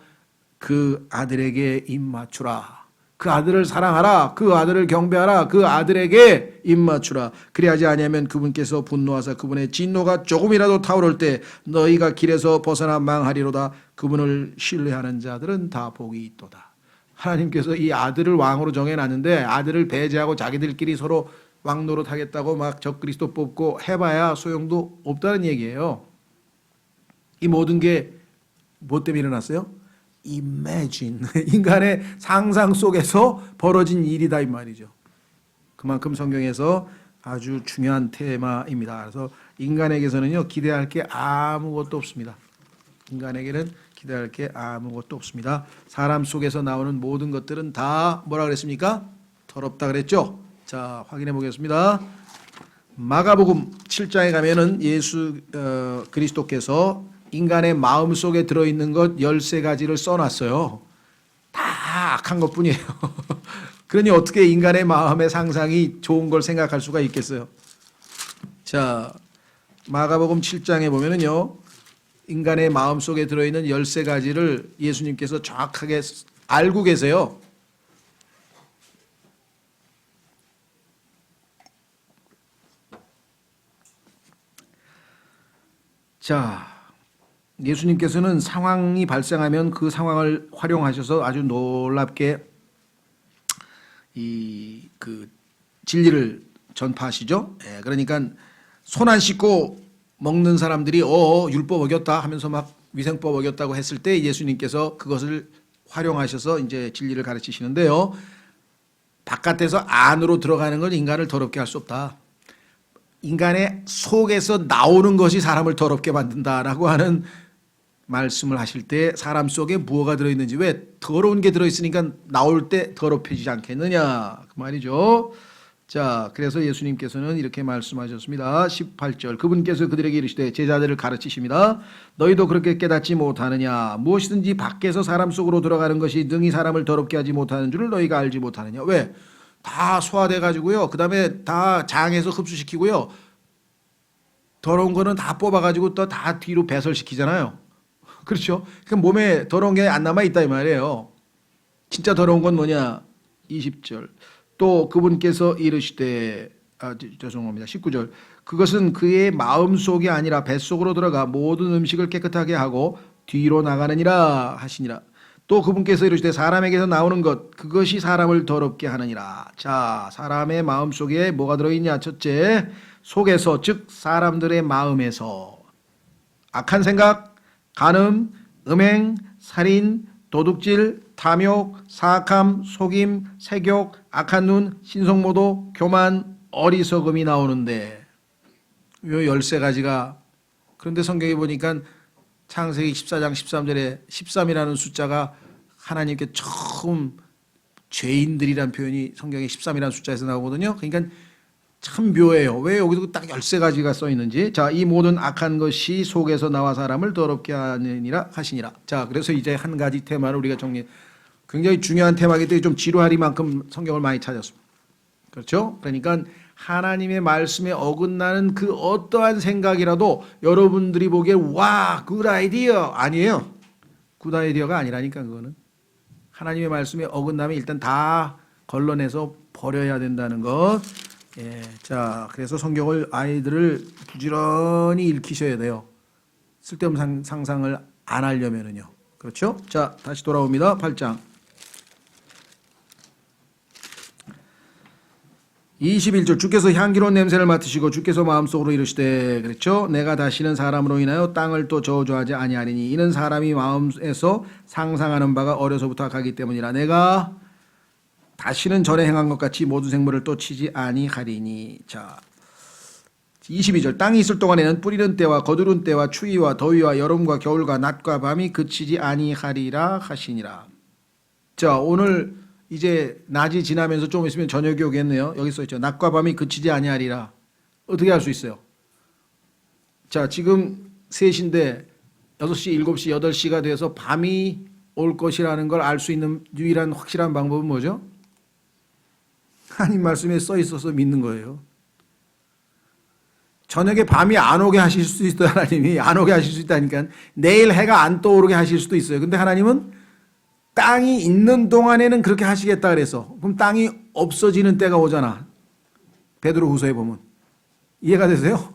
그 아들에게 입맞추라. 그 아들을 사랑하라. 그 아들을 경배하라. 그 아들에게 입맞추라. 그리하지 아니하면 그분께서 분노하사 그분의 진노가 조금이라도 타오를 때 너희가 길에서 벗어나 망하리로다. 그분을 신뢰하는 자들은 다 복이 있도다. 하나님께서 이 아들을 왕으로 정해놨는데 아들을 배제하고 자기들끼리 서로 왕 노릇하겠다고 막 적그리스도 뽑고 해봐야 소용도 없다는 얘기예요. 이 모든 게 뭐 때문에 일어났어요? Imagine. 인간의 상상 속에서 벌어진 일이다 이 말이죠. 그만큼 성경에서 아주 중요한 테마입니다. 그래서 인간에게서는요 기대할 게 아무것도 없습니다. 인간에게는 기대할 게 아무것도 없습니다. 사람 속에서 나오는 모든 것들은 다 뭐라 그랬습니까? 더럽다 그랬죠. 자 확인해 보겠습니다. 마가복음 7장에 가면은 예수 그리스도께서 인간의 마음 속에 들어있는 것 13가지를 써놨어요. 다 악한 것뿐이에요. 그러니 어떻게 인간의 마음의 상상이 좋은 걸 생각할 수가 있겠어요. 자 마가복음 7장에 보면은요 인간의 마음 속에 들어있는 13가지를 예수님께서 정확하게 알고 계세요. 자 예수님께서는 상황이 발생하면 그 상황을 활용하셔서 아주 놀랍게 그 진리를 전파하시죠. 예, 그러니까 손 안 씻고 먹는 사람들이 율법 어겼다 하면서 막 위생법 어겼다고 했을 때 예수님께서 그것을 활용하셔서 이제 진리를 가르치시는데요. 바깥에서 안으로 들어가는 건 인간을 더럽게 할 수 없다. 인간의 속에서 나오는 것이 사람을 더럽게 만든다라고 하는 말씀을 하실 때 사람 속에 무엇가 들어있는지 왜 더러운 게 들어있으니까 나올 때 더럽혀지지 않겠느냐 그 말이죠. 자 그래서 예수님께서는 이렇게 말씀하셨습니다. 18절 그분께서 그들에게 이르시되 제자들을 가르치십니다. 너희도 그렇게 깨닫지 못하느냐 무엇이든지 밖에서 사람 속으로 들어가는 것이 능히 사람을 더럽게 하지 못하는 줄을 너희가 알지 못하느냐. 왜? 다 소화돼 가지고요. 그다음에 다 장에서 흡수시키고요. 더러운 거는 다 뽑아 가지고 또 다 뒤로 배설시키잖아요. 그렇죠? 그러니까 몸에 더러운 게 안 남아 있다 이 말이에요. 진짜 더러운 건 뭐냐? 20절. 또 그분께서 이르시되 죄송합니다. 19절. 그것은 그의 마음속이 아니라 뱃속으로 들어가 모든 음식을 깨끗하게 하고 뒤로 나가느니라 하시니라. 또 그분께서 이르시되 사람에게서 나오는 것 그것이 사람을 더럽게 하느니라. 자, 사람의 마음속에 뭐가 들어있냐? 첫째, 속에서 즉 사람들의 마음에서 악한 생각, 간음, 음행, 살인, 도둑질, 탐욕, 사악함, 속임, 색욕, 악한 눈, 신성모도, 교만, 어리석음이 나오는데 요 13가지가 그런데 성경에 보니까 창세기 14장 13절에 13이라는 숫자가 하나님께 처음 죄인들이란 표현이 성경에 13이라는 숫자에서 나오거든요. 그러니까 참 묘해요. 왜 여기도 딱 13가지가 써 있는지. 자, 이 모든 악한 것이 속에서 나와 사람을 더럽게 하느니라 하시니라. 자, 그래서 이제 한 가지 테마를 우리가 굉장히 중요한 테마이기 때문에 좀 지루하리만큼 성경을 많이 찾았습니다. 그렇죠? 그러니까 하나님의 말씀에 어긋나는 그 어떠한 생각이라도 여러분들이 보기에 와, 굿 아이디어 아니에요. 굿 아이디어가 아니라니까 그거는. 하나님의 말씀에 어긋나면 일단 다 걸러내서 버려야 된다는 것. 예, 자, 그래서 성경을 아이들을 부지런히 읽히셔야 돼요. 쓸데없는 상상을 안 하려면은요. 그렇죠? 자, 다시 돌아옵니다. 8장. 21절 주께서 향기로운 냄새를 맡으시고 주께서 마음속으로 이르시되 그렇죠? 내가 다시는 사람으로 인하여 땅을 또 저주하지 아니하리니 이는 사람이 마음에서 상상하는 바가 어려서부터 악하기 때문이라. 내가 다시는 전에 행한 것 같이 모든 생물을 또 치지 아니하리니. 자, 22절 땅이 있을 동안에는 뿌리는 때와 거두는 때와 추위와 더위와 여름과 겨울과 낮과 밤이 그치지 아니하리라 하시니라. 자, 오늘 이제 낮이 지나면서 좀 있으면 저녁이 오겠네요. 여기 써있죠. 낮과 밤이 그치지 아니하리라. 어떻게 할 수 있어요? 자, 지금 3시인데 6시, 7시, 8시가 돼서 밤이 올 것이라는 걸 알 수 있는 유일한 확실한 방법은 뭐죠? 하나님 말씀에 써 있어서 믿는 거예요. 저녁에 밤이 안 오게 하실 수도 있어요. 하나님이 안 오게 하실 수 있다니까. 내일 해가 안 떠오르게 하실 수도 있어요. 근데 하나님은 땅이 있는 동안에는 그렇게 하시겠다 그래서. 그럼 땅이 없어지는 때가 오잖아. 베드로 후서에 보면. 이해가 되세요?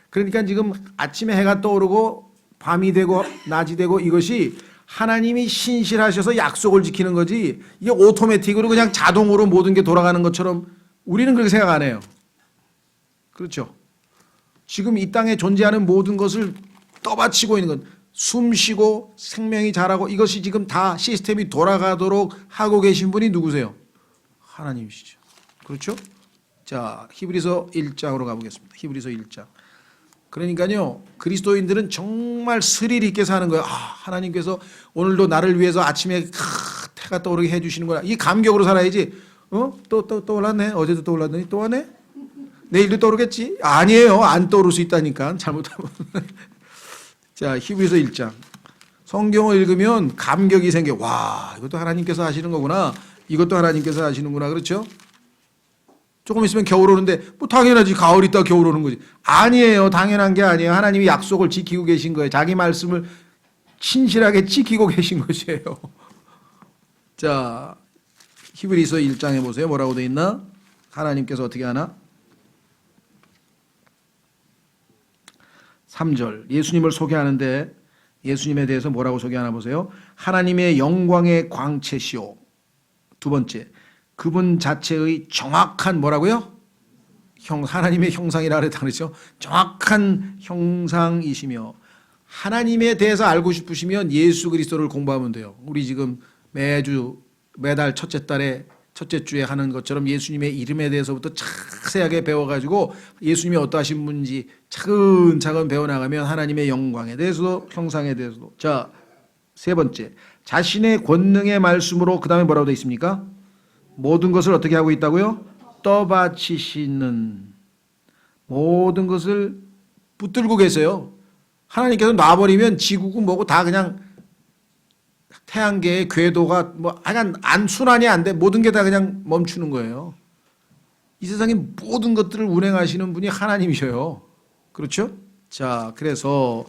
그러니까 지금 아침에 해가 떠오르고 밤이 되고 낮이 되고 이것이 하나님이 신실하셔서 약속을 지키는 거지 이게 오토매틱으로 그냥 자동으로 모든 게 돌아가는 것처럼 우리는 그렇게 생각 안 해요. 그렇죠? 지금 이 땅에 존재하는 모든 것을 떠받치고 있는 건 숨 쉬고 생명이 자라고 이것이 지금 다 시스템이 돌아가도록 하고 계신 분이 누구세요? 하나님이시죠. 그렇죠? 자, 히브리서 1장으로 가보겠습니다. 히브리서 1장. 그러니까요, 그리스도인들은 정말 스릴 있게 사는 거예요. 아, 하나님께서 오늘도 나를 위해서 아침에 태가 떠오르게 해주시는구나. 이 감격으로 살아야지. 또 떠올랐네. 어제도 떠올랐더니 또 하네. 내일도 떠오르겠지. 아니에요. 안 떠오를 수 있다니까. 잘못하면. 자, 히브리서 1장. 성경을 읽으면 감격이 생겨. 와, 이것도 하나님께서 하시는 거구나. 이것도 하나님께서 하시는구나. 그렇죠? 조금 있으면 겨울 오는데 뭐 당연하지. 가을 있다 겨울 오는 거지. 아니에요. 당연한 게 아니에요. 하나님이 약속을 지키고 계신 거예요. 자기 말씀을 신실하게 지키고 계신 것이에요. 자, 히브리서 1장에 보세요. 뭐라고 돼 있나? 하나님께서 어떻게 하나? 3절. 예수님을 소개하는데 예수님에 대해서 뭐라고 소개하나 보세요. 하나님의 영광의 광채시오. 두 번째. 그분 자체의 정확한 뭐라고요? 하나님의 형상이라 그랬다 그랬죠. 정확한 형상이시며 하나님에 대해서 알고 싶으시면 예수 그리스도를 공부하면 돼요. 우리 지금 매달 첫째 달에 첫째 주에 하는 것처럼 예수님의 이름에 대해서부터 자세하게 배워가지고 예수님이 어떠하신 분인지 차근차근 배워나가면 하나님의 영광에 대해서도 형상에 대해서도. 자, 세 번째. 자신의 권능의 말씀으로 그 다음에 뭐라고 되어 있습니까? 모든 것을 어떻게 하고 있다고요? 떠받치시는 모든 것을 붙들고 계세요. 하나님께서 놔버리면 지구고 뭐고 다 그냥 태양계의 궤도가 뭐 하여간 순환이 안 돼. 모든 게 다 그냥 멈추는 거예요. 이 세상의 모든 것들을 운행하시는 분이 하나님이셔요. 그렇죠? 자, 그래서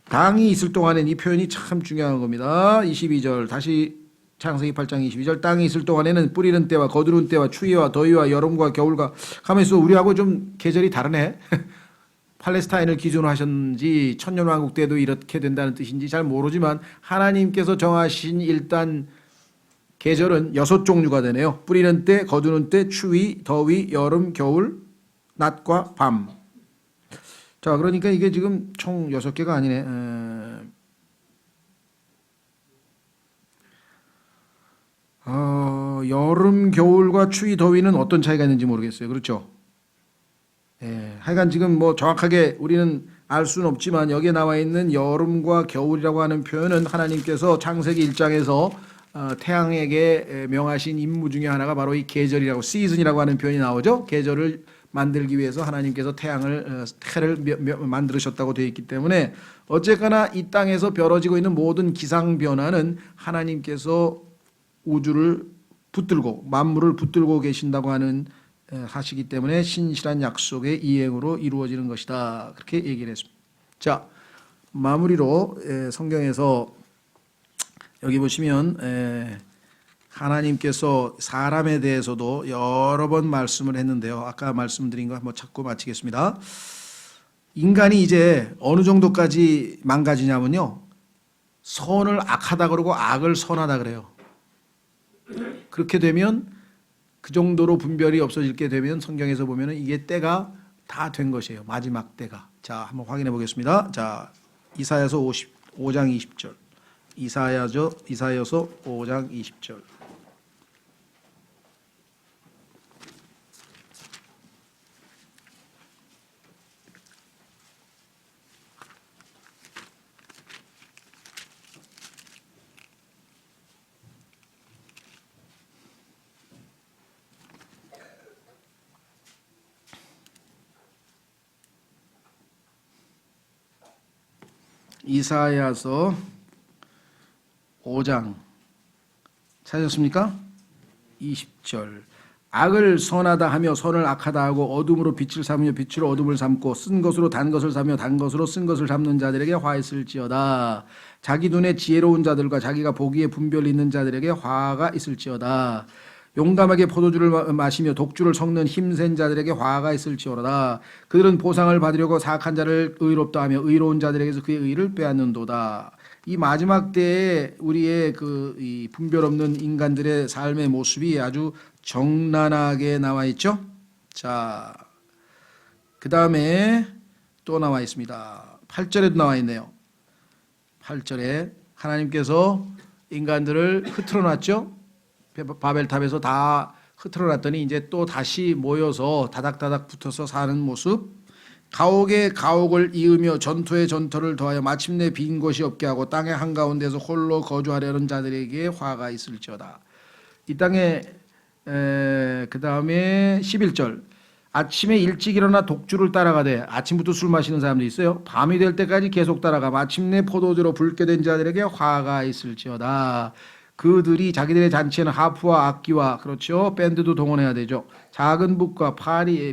당이 있을 동안엔 이 표현이 참 중요한 겁니다. 22절 다시 창세기 8장 22절 땅이 있을 동안에는 뿌리는 때와 거두는 때와 추위와 더위와 여름과 겨울과 가면서 우리하고 좀 계절이 다르네. 팔레스타인을 기준으로 하셨는지 천년왕국 때도 이렇게 된다는 뜻인지 잘 모르지만 하나님께서 정하신 일단 계절은 6종류가 되네요. 뿌리는 때, 거두는 때, 추위, 더위, 여름, 겨울, 낮과 밤. 자, 그러니까 이게 지금 총 6개가 아니네. 여름, 겨울과 추위, 더위는 어떤 차이가 있는지 모르겠어요. 그렇죠? 예, 하여간 지금 뭐 정확하게 우리는 알 수는 없지만 여기에 나와 있는 여름과 겨울이라고 하는 표현은 하나님께서 창세기 1장에서 태양에게 명하신 임무 중에 하나가 바로 이 계절이라고 시즌이라고 하는 표현이 나오죠. 계절을 만들기 위해서 하나님께서 해를 만들으셨다고 되어 있기 때문에 어쨌거나 이 땅에서 벌어지고 있는 모든 기상 변화는 하나님께서 우주를 붙들고 만물을 붙들고 계신다고 하는 하시기 때문에 신실한 약속의 이행으로 이루어지는 것이다. 그렇게 얘기를 했습니다. 자, 마무리로 성경에서 여기 보시면 하나님께서 사람에 대해서도 여러 번 말씀을 했는데요. 아까 말씀드린 거 한번 찾고 마치겠습니다. 인간이 이제 어느 정도까지 망가지냐면요. 선을 악하다 그러고 악을 선하다 그래요. 그렇게 되면 그 정도로 분별이 없어지게 되면 성경에서 보면 이게 때가 다 된 것이에요. 마지막 때가. 자, 한번 확인해 보겠습니다. 자, 이사야서 5장 20절. 이사야서 5장 20절. 이사야서 5장 찾으셨습니까? 20절. 악을 선하다 하며 선을 악하다 하고 어둠으로 빛을 삼으며 빛으로 어둠을 삼고 쓴 것으로 단 것을 삼며 단 것으로 쓴 것을 삼는 자들에게 화 있을지어다. 자기 눈에 지혜로운 자들과 자기가 보기에 분별 있는 자들에게 화가 있을지어다. 용감하게 포도주를 마시며 독주를 섞는 힘센 자들에게 화가 있을지어다. 그들은 보상을 받으려고 사악한 자를 의롭다 하며 의로운 자들에게서 그의 의를 빼앗는도다. 이 마지막 때에 우리의 이 분별 없는 인간들의 삶의 모습이 아주 정난하게 나와 있죠. 자, 그 다음에 또 나와 있습니다. 8절에도 나와 있네요. 8절에 하나님께서 인간들을 흐트러 놨죠. 바벨탑에서 다 흐트러 놨더니 이제 또 다시 모여서 다닥다닥 붙어서 사는 모습. 가옥에 가옥을 이으며 전투에 전투를 더하여 마침내 빈 곳이 없게 하고 땅의 한가운데서 홀로 거주하려는 자들에게 화가 있을지어다. 이 땅에 그 다음에 11절. 아침에 일찍 일어나 독주를 따라가되 아침부터 술 마시는 사람들이 있어요. 밤이 될 때까지 계속 따라가 마침내 포도주로 붉게 된 자들에게 화가 있을지어다. 그들이 자기들의 잔치에는 하프와 악기와 그렇죠 밴드도 동원해야 되죠. 작은 북과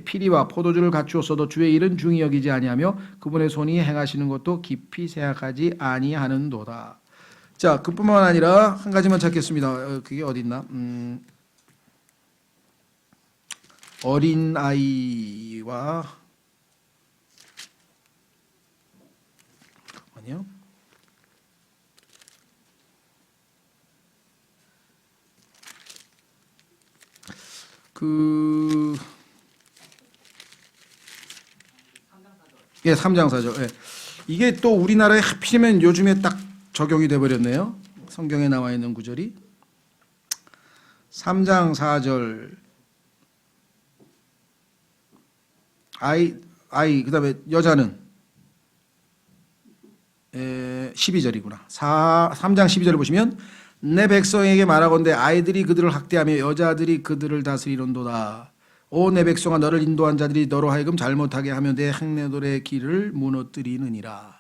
피리와 포도주를 갖추었어도 주의 일은 중히 여기지 아니하며 그분의 손이 행하시는 것도 깊이 생각하지 아니하는도다. 자, 그뿐만 아니라 한 가지만 찾겠습니다. 그게 어디 있나? 어린 아이와 잠깐만요. 예, 3장 4절. 예. 이게 또 우리나라에 하필이면 요즘에 딱 적용이 돼 버렸네요. 성경에 나와 있는 구절이 3장 4절. 아이 그다음에 여자는 12절이구나. 3장 12절을 보시면 내 백성에게 말하건대 아이들이 그들을 학대하며 여자들이 그들을 다스리는도다. 오 내 백성아 너를 인도한 자들이 너로 하여금 잘못하게 하며 내 행내돌의 길을 무너뜨리느니라.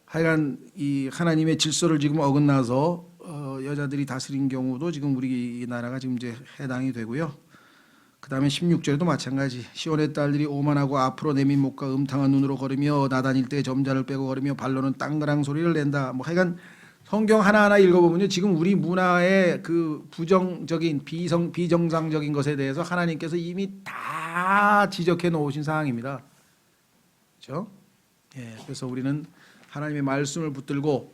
하여간 이 하나님의 질서를 지금 어긋나서 여자들이 다스린 경우도 지금 우리나라가 지금 이제 해당이 되고요. 그다음에 16절에도 마찬가지. 시온의 딸들이 오만하고 앞으로 내민 목과 음탕한 눈으로 걸으며 나다닐 때 점자를 빼고 걸으며 발로는 땅그랑 소리를 낸다. 뭐 하여간 성경 하나하나 읽어보면요, 지금 우리 문화의 그 부정적인 비정상적인 것에 대해서 하나님께서 이미 다 지적해 놓으신 사항입니다. 그렇죠? 예, 그래서 우리는 하나님의 말씀을 붙들고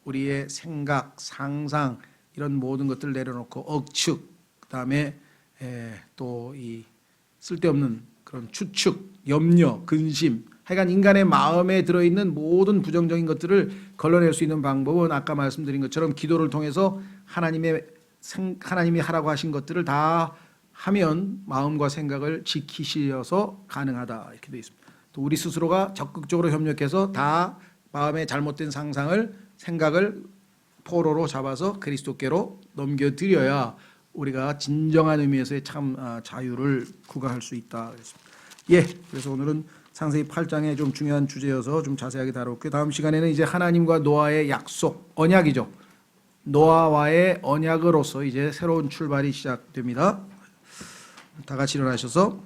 우리의 생각, 상상 이런 모든 것들을 내려놓고 억측, 그다음에 또 이 쓸데없는 그런 추측, 염려, 근심, 하여간 인간의 마음에 들어있는 모든 부정적인 것들을 걸러낼 수 있는 방법은 아까 말씀드린 것처럼 기도를 통해서 하나님이 하라고 하신 것들을 다 하면 마음과 생각을 지키셔서 가능하다, 이렇게 되어 있습니다. 또 우리 스스로가 적극적으로 협력해서 다 마음의 잘못된 상상을, 생각을 포로로 잡아서 그리스도께로 넘겨드려야 우리가 진정한 의미에서의 참 자유를 구가할 수 있다. 예, 그래서 오늘은 상세히 8장에 좀 중요한 주제여서 좀 자세하게 다뤘고요. 다음 시간에는 이제 하나님과 노아의 약속, 언약이죠. 노아와의 언약으로서 이제 새로운 출발이 시작됩니다. 다 같이 일어나셔서